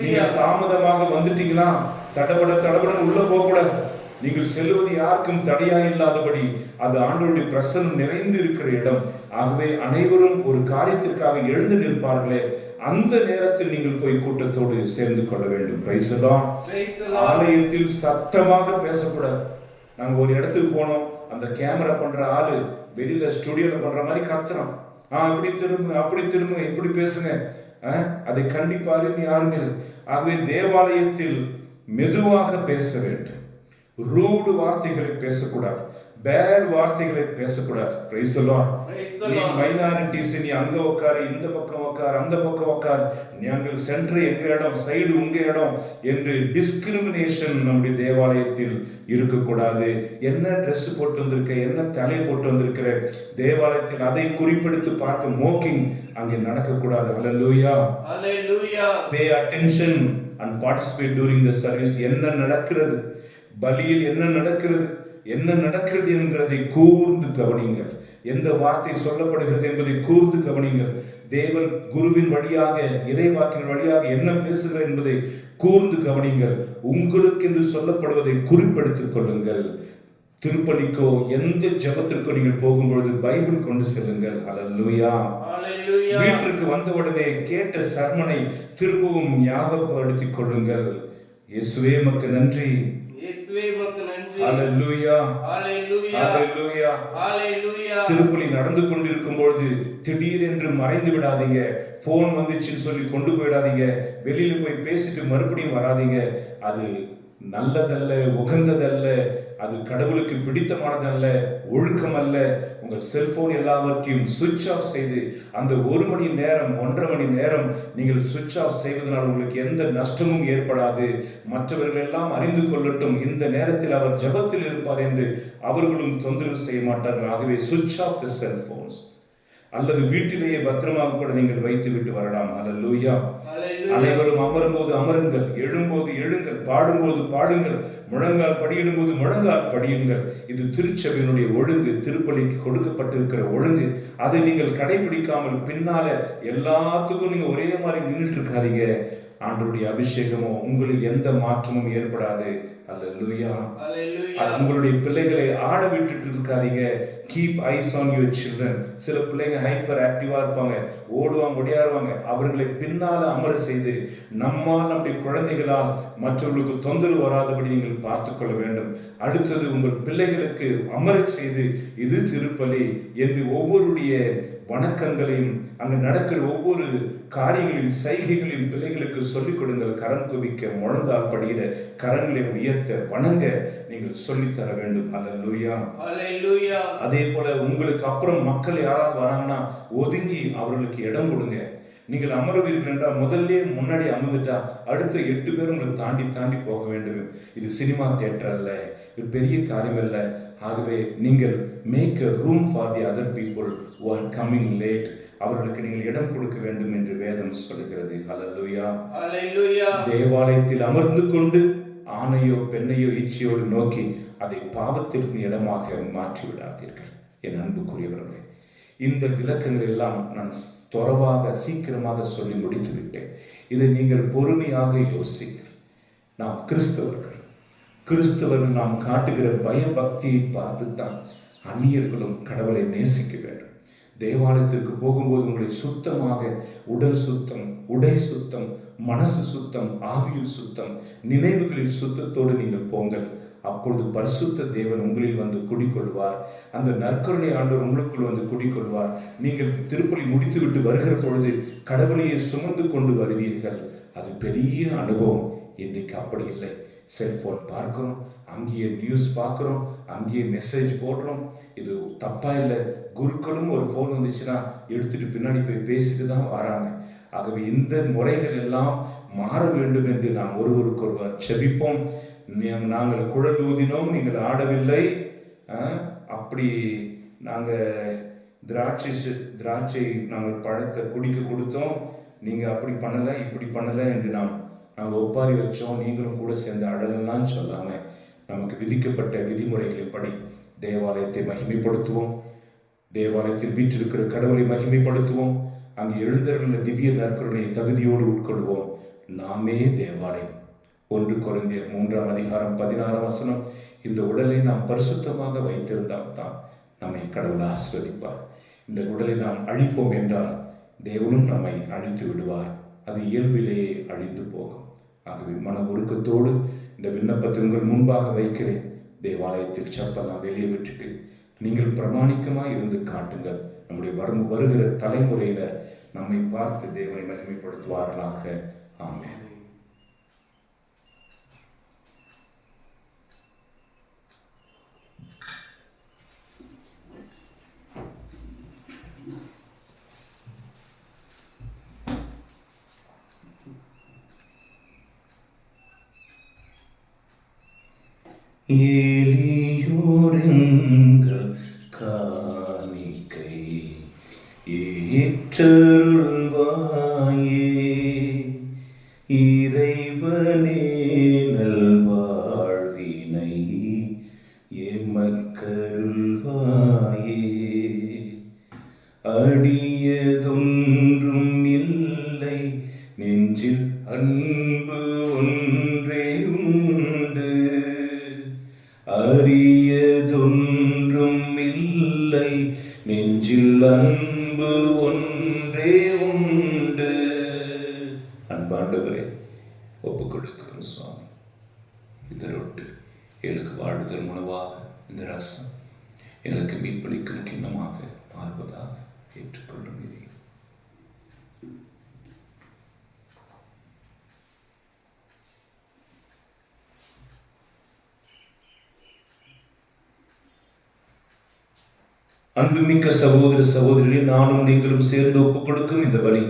நீங்க தாமதமாக வந்துட்டீங்களா தடபட உள்ள போக கூடாது. நீங்கள் செல்வது யாருக்கும் தடையா இல்லாதபடி அது ஆண்டவருடைய பிரசன்னம் நிறைந்து இருக்கிற இடம். ஆகவே அனைவரும் ஒரு காரியத்திற்காக எழுந்து நிற்பார்களே, அந்த நேரத்தில் நீங்கள் போய் கூட்டத்தோடு சேர்ந்து கொள்ள வேண்டும். Price the Lord. ஆலயத்தில் சத்தமாக பேசக்கூடாது. நாங்க ஒரு இடத்துக்கு போனோம், அந்த கேமரா பண்ற ஆளு வெளியில ஸ்டுடியோல பண்ற மாதிரி கத்துறோம், அப்படி திரும்புங்க இப்படி பேசுங்க, அதை கண்டிப்பாருன்னு யாருமே. ஆகவே தேவாலயத்தில் மெதுவாக பேச வேண்டும். ரூடு வார்த்தைகளை பேசக்கூடாது, பேட் வார்த்தைகளை பேசக்கூடாது. Price the Lord. நீ மைனாரிட்டிஸ், நீ அங்க உட்காரு, இந்த பக்கம் உட்காரு, அந்த பக்கம் உட்காரு, நாங்கள் சென்டர் எங்க இடம், சைடு உங்க இடம் என்று டிஸ்கிரிமினேஷன் நம்முடைய தேவாலயத்தில் இருக்கக்கூடாது. என்ன ட்ரெஸ் போட்டு வந்திருக்க, என்ன தலை போட்டு வந்திருக்கிற, தேவாலயத்தில் அதை குறிப்பிடுத்து பார்க்க மோக்கிங் அங்கே நடக்கக்கூடாது. ஹல்லேலூயா, ஹல்லேலூயா. Pay attention and participate during the service. என்ன நடக்கிறது, பலியில் என்ன நடக்கிறது என்கிறதை கூர்ந்து கவனிங்கள். எந்த வார்த்தை சொல்லப்படுகிறது என்பதை கூர்ந்து கவனிங்கள். தேவன் குருவின் வழியாக, இறைவாக்கின் வழியாக என்ன பேசுகிறார் என்பதை கூர்ந்து கவனிங்கள். உங்களுக்கு என்று சொல்லப்படுவதை குறிப்பெடுத்துக் கொள்ளுங்கள். திருப்பலிக்கோ எந்த ஜெபத்திற்கோ நீங்கள் போகும்பொழுது பைபிள் கொண்டு செல்லுங்கள். அல்லேலூயா. வீட்டிற்கு வந்தவுடனே கேட்ட சர்மனை திரும்பவும் ஞாபகப்படுத்திக் கொள்ளுங்கள். இயேசுவே உமக்கு நன்றி. அல்லேலூயா. அல்லேலூயா. திருப்பலி நடந்து கொண்டிருக்கும் பொழுது திடீரென்று மறைந்து விடாதீங்க. போன் வந்துச்சுன்னு சொல்லி கொண்டு போயிடாதீங்க. வெளியில போய் பேசிட்டு மறுபடியும் வராதீங்க. அது நல்லதல்ல, உகந்ததல்ல, அது கடவுளுக்கு பிடித்தமானதல்ல, ஒழுக்கம் அல்ல. உங்கள் செல்போன் எல்லாவற்றையும் சுவிட்ச் ஆஃப் செய்து அந்த 1 மணி நேரம் 1.5 மணி நேரம் நீங்கள் சுவிட்ச் ஆஃப் செய்வதனால் உங்களுக்கு எந்த நஷ்டமும் ஏற்படாது. மற்றவர்கள் எல்லாம் அறிந்து கொள்ளட்டும், இந்த நேரத்தில் அவர் ஜெபத்தில் இருப்பார் என்று அவர்களும் தொந்தரவு செய்ய மாட்டார்கள். ஆகவே சுவிட்ச் ஆஃப் தி செல்போன்ஸ். அல்லது வீட்டிலேயே பத்திரமாக கூட நீங்கள் வைத்து விட்டு வரலாம். அல்லேலூயா. அனைவரும் அமரும்போது அமருங்கள், எழும்போது எழுங்கள், பாடும்போது பாடுங்கள், முழங்கால் படியிடும்போது முழங்கால் படியுங்கள். இது திருச்சபையினுடைய ஒழுங்கு, திருப்பலிக்கு கொடுக்கப்பட்டிருக்கிற ஒழுங்கு. அதை நீங்கள் கடைபிடிக்காமல் பின்னால எல்லாத்துக்கும் நீங்க ஒரே மாதிரி நின்றுட்டு இருக்காதீங்க. ஆண்டவருடைய அபிஷேகமோ உங்களில் எந்த மாற்றமும் ஏற்படாது. அல்லேலூயா. உங்களுடைய பிள்ளைகளை ஆட விட்டுட்டு இருக்காதீங்க. Keep eyes on your children. சில பிள்ளைங்க ஹைப்பர் ஆக்டிவா இருப்பாங்க, ஓடுவாங்க, ஒடியாருவாங்க. அவர்களை பின்னால அமர செய்து நம்மால் நம்முடைய குழந்தைகளால் மற்றவர்களுக்கு தொந்தரவு வராதபடி நீங்கள் பார்த்து கொள்ள வேண்டும். அடுத்தது உங்கள் பிள்ளைகளுக்கு அமர செய்து இது திருப்பலி என்று ஒவ்வொருடைய வணக்கங்களையும் அங்கு நடக்கிற ஒவ்வொரு காரியங்களின் செய்கைகளின் பிள்ளைகளுக்கு சொல்லிக் கொடுங்கள். கரம் குவிக்க, முழந்தால் படியிட, கரங்களை உயர்த்த, வணங்க நீங்கள் சொல்லித்தர வேண்டும். அல்லேலூயா. அல்லேலூயா. அதே போல உங்களுக்கு அப்புறம் மக்கள் யாராவது வராங்கன்னா ஒதுங்கி அவர்களுக்கு இடம் கொடுங்க. நீங்கள் அமர்வீர்கள் என்றால் முதல்ல முன்னாடி அமர்ந்துட்டா அடுத்த 8 பேர் உங்களுக்கு தாண்டி தாண்டி போக வேண்டும். இது சினிமா தியேட்டர் அல்ல, இது பெரிய காரியம் அல்ல. ஆகவே நீங்கள் make a room for the other people who are coming late. அவர்களுக்கு நீங்கள் இடம் கொடுக்க வேண்டும் என்று வேதம் சொல்கிறது. அல்லேலூயா. அல்லேலூயா. தேவாலயத்தில் அமர்ந்து கொண்டு ஆணையோ பெண்ணையோ இச்சையோடு நோக்கி அதை பாவத்திற்கு இடமாக மாற்றி விடாதீர்கள். என் அன்புக்குரியவர்களே, இந்த விளக்கங்கள் எல்லாம் நான் துறவாக சீக்கிரமாக சொல்லி முடித்து விட்டேன். இதை நீங்கள் பொறுமையாக யோசிங்கள். நாம் கிறிஸ்தவர்கள் நாம் காட்டுகிற பயபக்தியை பார்த்துத்தான் அந்நியர்களும் கடவுளை நேசிக்க வேண்டும். தேவாலயத்திற்கு போகும்போது உங்களை சுத்தமாக, உடல் சுத்தம், உடை சுத்தம், மனசு சுத்தம், ஆவியில் சுத்தம், நினைவுகளில் சுத்தத்தோடு நீங்கள் போங்கள். அப்பொழுது பரிசுத்த தேவன் உங்களில் வந்து குடிக்கொள்வார். அந்த நற்கருணை ஆண்டவர் உங்களுக்குள் வந்து குடிக்கொள்வார். நீங்கள் திருப்பலி முடித்துவிட்டு வருகிற பொழுது கடவுளையை சுமந்து கொண்டு வருவீர்கள். அது பெரிய அனுபவம். இன்றைக்கு அப்படி இல்லை. செல்போன் பார்க்கிறோம், அங்கேயே நியூஸ் பார்க்குறோம், அங்கேயே மெசேஜ் போடுறோம். இது தப்பா இல்லை. குருக்களும் ஒரு ஃபோன் வந்துச்சுன்னா எடுத்துட்டு பின்னாடி போய் பேசிட்டு தான் வராங்க. ஆகவே இந்த முறைகள் எல்லாம் மாற வேண்டும் என்று நாம் ஒருவருக்கொருவர் செபிப்போம். நாங்கள் குழல் ஊதினோம், நீங்கள் ஆடவில்லை, அப்படி நாங்கள் திராட்சை நாங்கள் பழத்தை குடிக்க கொடுத்தோம், நீங்கள் அப்படி பண்ணலை இப்படி பண்ணலை என்று நாங்கள் ஒப்பாரி வச்சோம், நீங்களும் கூட சேர்ந்து அடலெல்லாம் சொல்லாமல் நமக்கு விதிக்கப்பட்ட விதிமுறைகளின்படி தேவாலயத்தை மகிமைப்படுத்துவோம். தேவாலயத்தில் வீற்றிருக்கிற கடவுளை மகிமைப்படுத்துவோம். அங்கு எழுந்தருளுள்ள திவ்ய நற்கருணை தகுதியோடு உட்கொள்வோம். நாமே தேவாலயம். 1 கொரிந்தியர் 3:16 இந்த உடலை நாம் பரிசுத்தமாக வைத்திருந்தால் தான் நம்மை கடவுள் ஆசீர்வதிப்பார். இந்த உடலை நாம் அழிப்போம் என்றால் தேவனும் நம்மை அழித்து விடுவார். அது இயல்பிலேயே அழிந்து போகும். ஆகவே மன உருக்கத்தோடு இந்த விண்ணப்பத்தை உங்கள் முன்பாக வைக்கிறேன். தேவாலயத்தில் செப்பெல்லாம் வெளியே விட்டுட்டு நீங்கள் பிரமாணிக்கமாக இருந்து காட்டுங்கள். நம்முடைய வருகிற தலைமுறையினர் நம்மை பார்த்து தேவனை மகிமைப்படுத்துவார்களாக. ஆமென். ஏலியோரெங்கள் காணிக்கை ஏற்றருள்வாயே, இறைவனே நல்வாழ்வினை எமக்கருள்வாயே. அடியதொன்று இல்லை, நெஞ்சில் அன்பு ஒன்றே உண்டு. அன்பாண்டவரே, ஒப்புக் கொடுக்கிறோம் சுவாமி. இந்த ரொட்டு எங்களுக்கு வாழ்தல் உணவாக, இந்த ரசம் எங்களுக்கு மீட்பளிக்கும் கிண்ணமாக மாறுவதாக ஏற்றுக்கொள்ளும். அன்புமிக்க சகோதர சகோதரிகளே, நானும் நீங்களும் சேர்ந்து ஒப்புக் கொடுக்கும் இந்த பலி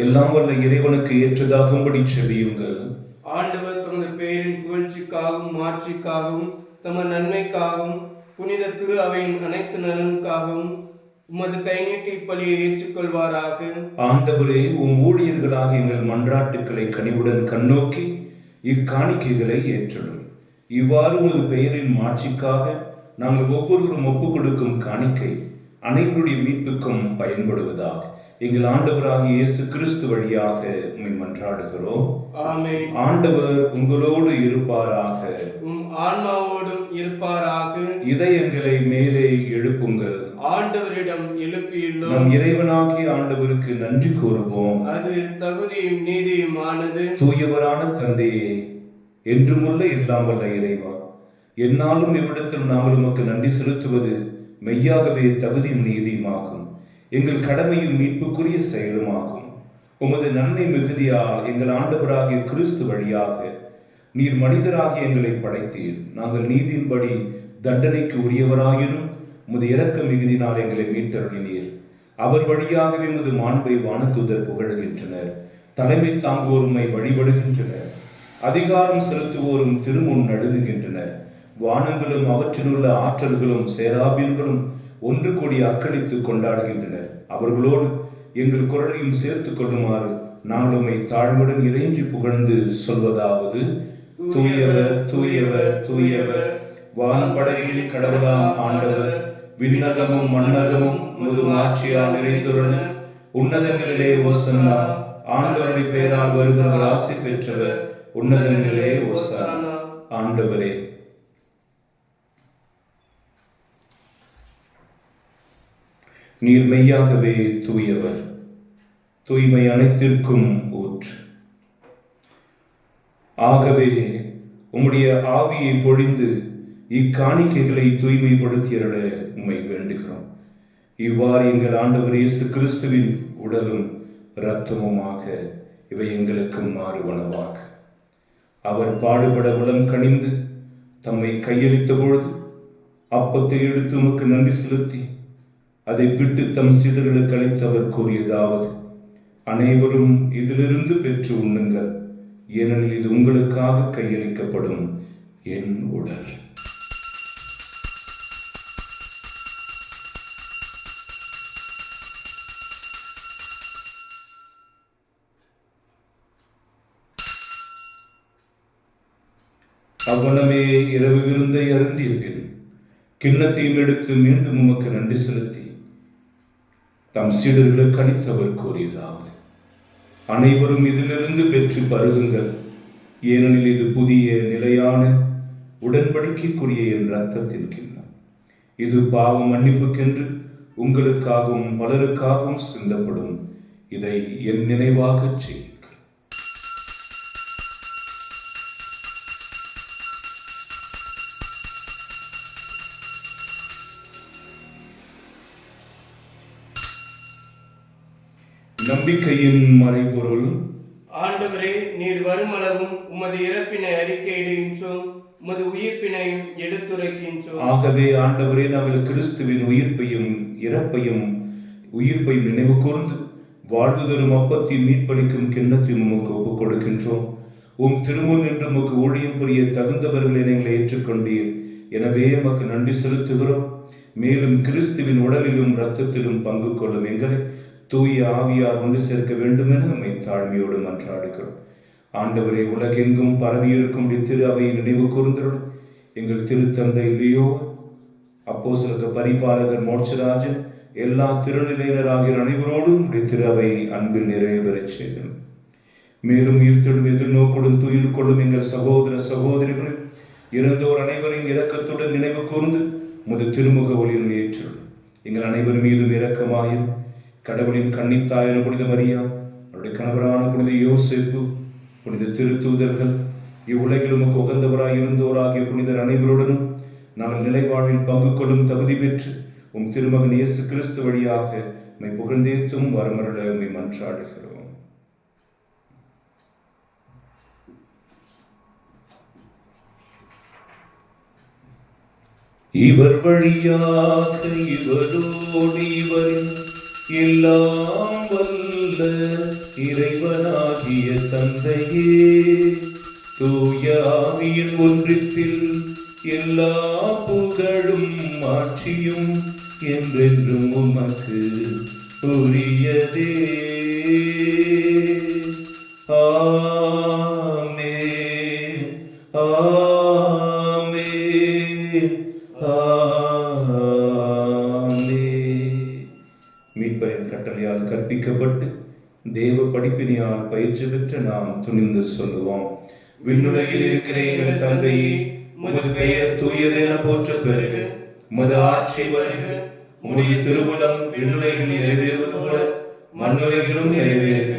எல்லாம் வல்ல இறைவனுக்கு ஏற்றதாகும்படி செவியுங்கள். ஆண்டவர் தமது பெயரின் புகழ்ச்சிக்காகவும் மாட்சிக்காகவும் தம நன்மைக்காகவும் புனித திரு அவையின் அனைத்து நலனுக்காகவும் உமது கை நீட்டி பலியை ஏற்றுக்கொள்வாராக. ஆண்டவரே, ஊழியர்களாக எங்கள் மன்றாட்டுக்களை கனிவுடன் கண்ணோக்கி இக்காணிக்கைகளை ஏற்றலும். இவ்வாறு உமது பெயரின் மாட்சிக்காக நாங்கள் ஒவ்வொருவரும் ஒப்புக் கொடுக்கும் காணிக்கை அனைவருடைய மீட்புக்கும் பயன்படுவதாக எங்கள் ஆண்டவராகிய இயேசு கிறிஸ்து வழியாக உம்மை மன்றாடுகிறோம். ஆமென். ஆண்டவர் உங்களோடு இருப்பாராக, ஆன்மாவோடும் இருப்பாராக. இதயங்களை மேலே எழுப்புங்கள், ஆண்டவரிடம் எழுப்பியுள்ளோம். நம் இறைவனாகிய ஆண்டவருக்கு நன்றி கூறுவோம். அது தகுதியும் நீதியுமானது. தூயவரான தந்தையே, என்றுமுள்ள எல்லாம் வல்ல இறைவா, என்னாலும் இவ்விடத்தில் நாங்கள் உமக்கு நன்றி செலுத்துவது மெய்யாகவே தகுதியும் நீதியுமாகும், எங்கள் கடமையும் மீட்புக்குரிய செயலுமாகும். உமது நன்மை மிகுதியால் எங்கள் ஆண்டவராகிய கிறிஸ்து வழியாக நீர் மனிதராகிய எங்களை படைத்தீர். நாங்கள் நீதியின்படி தண்டனைக்கு உரியவராயினும் உமது இரக்க மிகுதினால் எங்களை மீட்டருளினீர். அவர் வழியாகவே உமது மாண்பை வானதூதர் புகழ்கின்றனர், தலைமை தாங்குவோருமை வழிபடுகின்றனர், அதிகாரம் செலுத்துவோரும் திருமுன் நடுங்குகின்றனர். வானங்களும் அவற்றிலுள்ள ஆற்றல்களும் சேராபீன்களும் ஒன்று கூடி அக்களித்து கொண்டாடுகின்றனர். அவர்களோடு எங்கள் குரலையும் சேர்த்து கொள்ளுமாறு நாங்கள் உம்மை தாழ்வுடன் இறைஞ்சி புகழ்ந்து சொல்வதாவது: தூயவர் தூயவர் தூயவர், வான்படைகளின் கடவுளாம் ஆண்டவர், விண்ணகமும் மண்ணகமும் உமது ஆட்சியால் நிறைந்துள்ளன. உன்னதங்களிலே ஓசன்னா, ஆண்டவருடைய பெயரால் வருகிறவர் ஆசி பெற்றவர், உன்னதங்களிலே ஓசன்னா. ஆண்டவரே, நீர் மெய்யாகவே தூயவர், தூய்மை அனைத்திற்கும் ஊற்று. ஆகவே உம்முடைய ஆவியை பொழிந்து இக்காணிக்கைகளை தூய்மைப்படுத்தியருள உம்மை வேண்டுகிறோம். இவ்வாறு எங்கள் ஆண்டவர் இயேசு கிறிஸ்துவின் உடலும் இரத்தமுமாக இவை எங்களுக்கு மாறுவனவாக. அவர் பாடுபட உளம் கனிந்து தம்மை கையளித்த பொழுது அப்பத்தை எடுத்து உமக்கு நன்றி செலுத்தி அதை பிட்டு தம் சீடர்களுக்கு அளித்தவர் கூறியதாவது: அனைவரும் இதிலிருந்து பெற்று உண்ணுங்கள், ஏனெனில் இது உங்களுக்காக கையளிக்கப்படும் என் உடல். அவ்வளவே இரவு விருந்தை அருந்திய பின் கிண்ணத்தையும் எடுத்து மீண்டும் உமக்கு நன்றி செலுத்தி தம் சீடர்களுக்கு அளித்தவர் கூறியதாவது: அனைவரும் இதிலிருந்து பெற்று பருகுங்கள், ஏனெனில் இது புதிய நிலையான உடன்படிக்கைக்குரிய என் இரத்தத்தின் கிண்ணம். இது பாவ மன்னிப்புக்கென்று உங்களுக்காகவும் பலருக்காகவும் சிந்தப்படும். இதை என் நினைவாக செய்யுங்கள். நம்பிக்கையின் மறைபொருள்: ஆண்டவரே, நீர் வருமளவும் உமது இறப்பினை அறிக்கையிடுகின்றோம், உமது உயிர்ப்பினையும் எடுத்துரைக்கின்றோம். ஆகவே ஆண்டவரே, நாங்கள் கிறிஸ்துவின் உயிர்ப்பையும் இறப்பையும் உயிர்ப்பையும் நினைவு கூர்ந்து வாழ்வு தரும் அப்பத்தின் மீட்பளிக்கும் கிண்ணத்தையும் உமக்கு ஒப்புக் கொடுக்கின்றோம். உம் திருமுன் என்று உமக்கு ஊழியம் புரிய தகுந்தவர்களை நீங்கள் ஏற்றுக்கொண்டீர். எனவே உமக்கு நன்றி செலுத்துகிறோம். மேலும் கிறிஸ்துவின் உடலிலும் இரத்தத்திலும் பங்கு கொள்ளும் எங்களை தூய ஆவியார் ஒன்று சேர்க்க வேண்டும் என நம்மை தாழ்மையோடு மன்றாடுகிறோம். ஆண்டவரே, உலகெங்கும் பரவியிருக்கும் திரு அவையை நினைவு கூர்ந்தருளும். எங்கள் திருத்தந்தை லியோ, அப்போஸ்தலர் பரிபாலகர் மோட்சராஜன், எல்லா திருநிலையினர் ஆகிய அனைவரோடும் திரு அவை அன்பில் நிறைவேறச் செய்தோம். மேலும் உயிர்த்தெழும் எதிர்நோக்குடன் துயில் கொள்ளும் எங்கள் சகோதர சகோதரிகள் இறந்தோர் அனைவரையும் இரக்கத்துடன் நினைவு கூர்ந்து உமது திருமுக ஒளியில் ஏற்றுள்ளோம். எங்கள் அனைவர் மீதும் இரக்கமாயிரும். கடவுளின் கன்னித்தாயான புனித மரியா, அவருடைய கணவரான புனித யோசேப்பு, புனித திருத்தூதர்கள், இவ்வுலகில் உமக்கு உகந்தவராய் இருந்தோராகிய புனிதர் அனைவருடனும் நாங்கள் நிலைவாழ்வில் பங்கு கொள்ளும் தகுதி பெற்று உம் திருமகன் இயேசு கிறிஸ்து வழியாக உம்மை புகழ்ந்தேத்தும் வரமருள உம்மை மன்றாடுகிறோம். இவர் வழியாக இவரோடு இவரின் எல்லாம் வல்ல இறைவனாகிய தந்தையே, தூய ஆவியின் ஒன்றித்தில் எல்லா புகழும் ஆட்சியும் என்றென்றும் உமக்கு உரியதே. ஆமென், ஆமென், ஆமென். மீட்பரின் கட்டளையால் கற்பிக்கப்பட்டு தேவ படிப்பினையால் பயிற்சி பெற்ற நாம் துணிந்து சொல்லுவோம். விண்ணுலகில் இருக்கிற எங்கள் தந்தையே, உமது பெயர் தூயதென போற்ற பெறுக. உமது ஆட்சி வருக. உம்முடைய திருவுளம் விண்ணுலகில் நிறைவேறுவது போல மண்ணுலகிலும் நிறைவேறுக.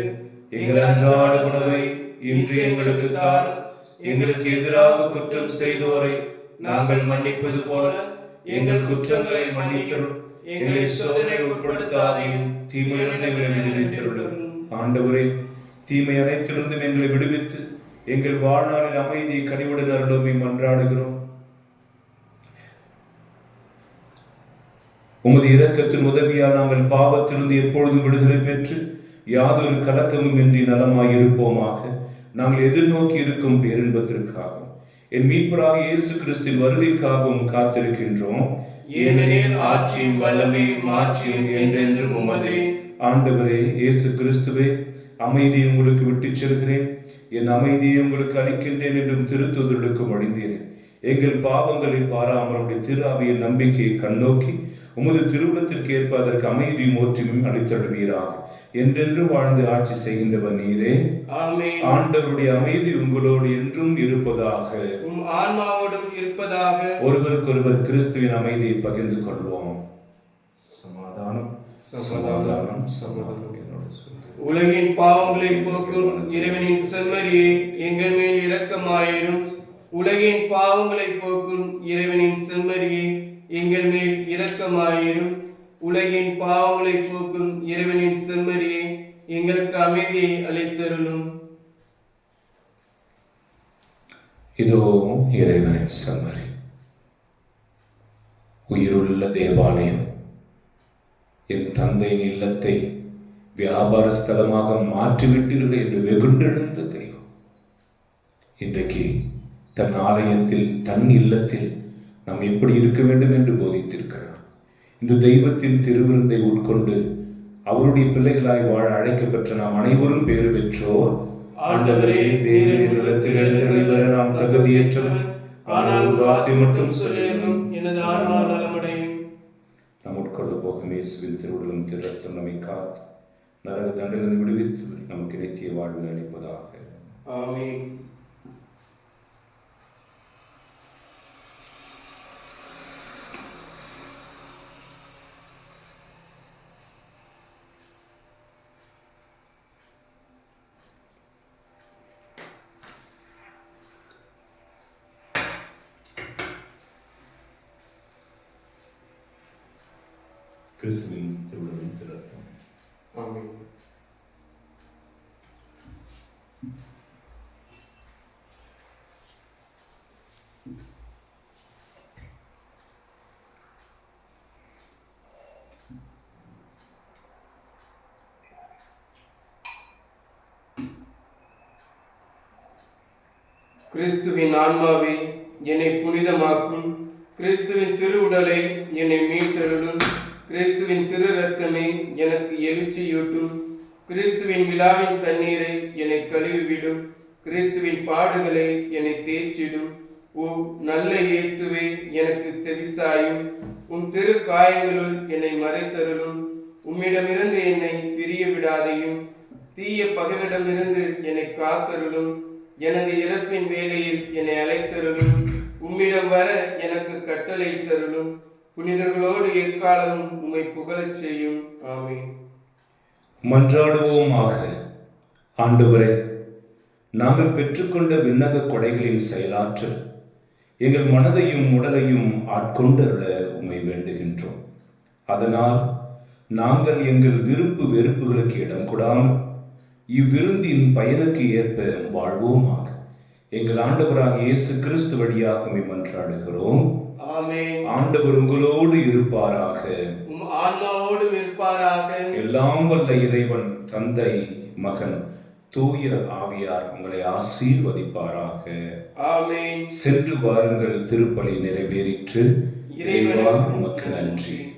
எங்கள் அன்றாட உணவை இன்று எங்களுக்கு தாரும். எங்களுக்கு எதிராக குற்றம் செய்தோரை நாங்கள் மன்னிப்பது போல எங்கள் குற்றங்களை மன்னிக்கிறோம். எங்களை சோதனை உட்படுத்தாதையும் தீமையிலிருந்து விடுவித்தருளும். ஆண்டவரே, தீமை அனைத்திலிருந்தும் எங்களை விடுவித்து எங்கள் வாழ்நாளில் அமைதியை கனிவுடன் அருளுமை மன்றாடுகிறோம். உமது இரக்கத்தின் உதவியால் நாங்கள் பாவத்திலிருந்து எப்பொழுதும் விடுதலை பெற்று யாதொரு கலக்கமும் இன்றி நலமாய் இருப்போமாக. நாங்கள் எதிர்நோக்கி இருக்கும் பேரின்பத்திற்காகவும் என் மீட்பராக இயேசு கிறிஸ்துவின் வருகைக்காகவும் காத்திருக்கின்றோம். ஏனெனில் ஆட்சியும் வல்லமையும் மாட்சியும் என்றென்றும் உமதே. ஆண்டவரே இயேசு கிறிஸ்துவே, அமைதியை உங்களுக்கு விட்டுச் செல்கிறேன், என் அமைதியை உங்களுக்கு அளிக்கின்றேன் என்றும் திருத்தூதர்களுக்கு மொழிந்தீரேன். எங்கள் பாவங்களை பாராமல் உடைய திரு அவையின் நம்பிக்கையை கண்ணோக்கி உமது திருவுளத்திற்கு ஏற்ப அதற்கு அமைதியும் ஒற்றுமையும் அளித்தழுவீராக. என்றென்றும் வாழ்ந்து ஆட்சி செய்கின்றவர் நீரே. ஆமென். ஆண்டவருடைய அமைதி உங்களோடு என்றும் இருப்பதாக, உம் ஆன்மாவோடும் இருப்பதாக. ஒருவருக்கொருவர் கிறிஸ்துவின் அமைதியை பகிர்ந்து கொள்வோம். சமாதானம், சமாதானம், சமாதானம். உலகின் பாவங்களை போக்கும் இறைவனின் செம்மறியே, எங்கள் மேல் இரக்கமாயிரும். உலகின் பாவங்களை போக்கும் இறைவனின் செம்மறியே, எங்கள் மேல் இரக்கமாயிரும். உலகின் பாவங்களை போக்கும் இறைவனின் செம்மறியே, எங்களுக்கு அமைதியை அளித்தருளும். இதோ இறைவனின் செம்மறி, உயிருள்ள தேவாலயம். என் தந்தையின் இல்லத்தை வியாபார ஸ்தலமாக மாற்றிவிட்டீர்கள் என்று வெகுண்டெழுந்த தெய்வம் இன்றைக்கு தன் ஆலயத்தில், தன் இல்லத்தில் நாம் எப்படி இருக்க வேண்டும் என்று போதித்திருக்கிறார். இந்த தெய்வத்தின் திருவிருந்தை உட்கொண்டு அவருடைய பிள்ளைகளாய் வாழ அழைக்கப்பெற்ற நாம் அனைவரும் பேறு பெற்றோர். ஆண்டவரே, நாம் தகுதியற்றவர், ஆனால் ஒரு வார்த்தை மட்டும் சொல்லியும் எனது ஆன்மா நலமடையும். நாம் உட்கொள்ள போகும் இயேசுவின் திருவுடலும் திரு ரத்தம் நம்மை காத்து நரக தண்டனை விடுவித்து நமக்கு நித்திய வாழ்வு அளிப்பதாக. ஆமென். கிறிஸ்துவின் திருவுடலும் திரு ரத்தம். ஆமென். கிறிஸ்துவின் ஆன்மாவே, என்னை புனிதமாக்கும். கிறிஸ்துவின் திருவுடலை என்னை மீட்டருளும். கிறிஸ்துவின் திரு ரத்தமே எனக்கு எழுச்சியூட்டும். கிறிஸ்துவின் விழாவின் தண்ணீரை என்னை கழுவிவிடும். கிறிஸ்துவின் பாடுகளை என்னை தேய்ச்சிடும். ஓ நல்ல இயேசுவே, எனக்கு செவிசாயும். உன் திரு காயங்களுள் என்னை மறைத்தருளும். உம்மிடமிருந்து என்னை பிரிய விடாதையும். தீய பகைவிடமிருந்து என்னை காத்தருளும். எனது இறப்பின் வேளையில் என்னை அழைத்தருளும். உம்மிடம் வர எனக்கு கட்டளை தருளும். புனிதர்களோடு எக்காலமும் உம்மை புகழச் செய்யும். ஆமென். மன்றாடுவோமாக. ஆண்டவரே, நாங்கள் பெற்றுக்கொண்ட விண்ணக கொடைகளின் செயலாற்றல் எங்கள் மனதையும் உடலையும் ஆட்கொண்டருள உம்மை வேண்டுகின்றோம். அதனால் நாங்கள் எங்கள் விருப்பு வெறுப்புகளுக்கு இடம் கொடாமல் இவ்விருந்தின் பயனுக்கு ஏற்ப வாழ்வோமாக. எங்கள் ஆண்டவராக இயேசு கிறிஸ்து வழியாக உம்மை மன்றாடுகிறோம். ஆமென். ஆண்டவர் உங்களோடு இருப்பாராக. உம் ஆன்மாவோடும் இருப்பாராக. எல்லாம் வல்ல இறைவன் தந்தை, மகன், தூய ஆவியார் உங்களை ஆசீர்வதிப்பாராக. ஆமென். சென்று வாருங்கள், திருப்பலி நிறைவேறிற்று. இறைவா உமக்கு நன்றி.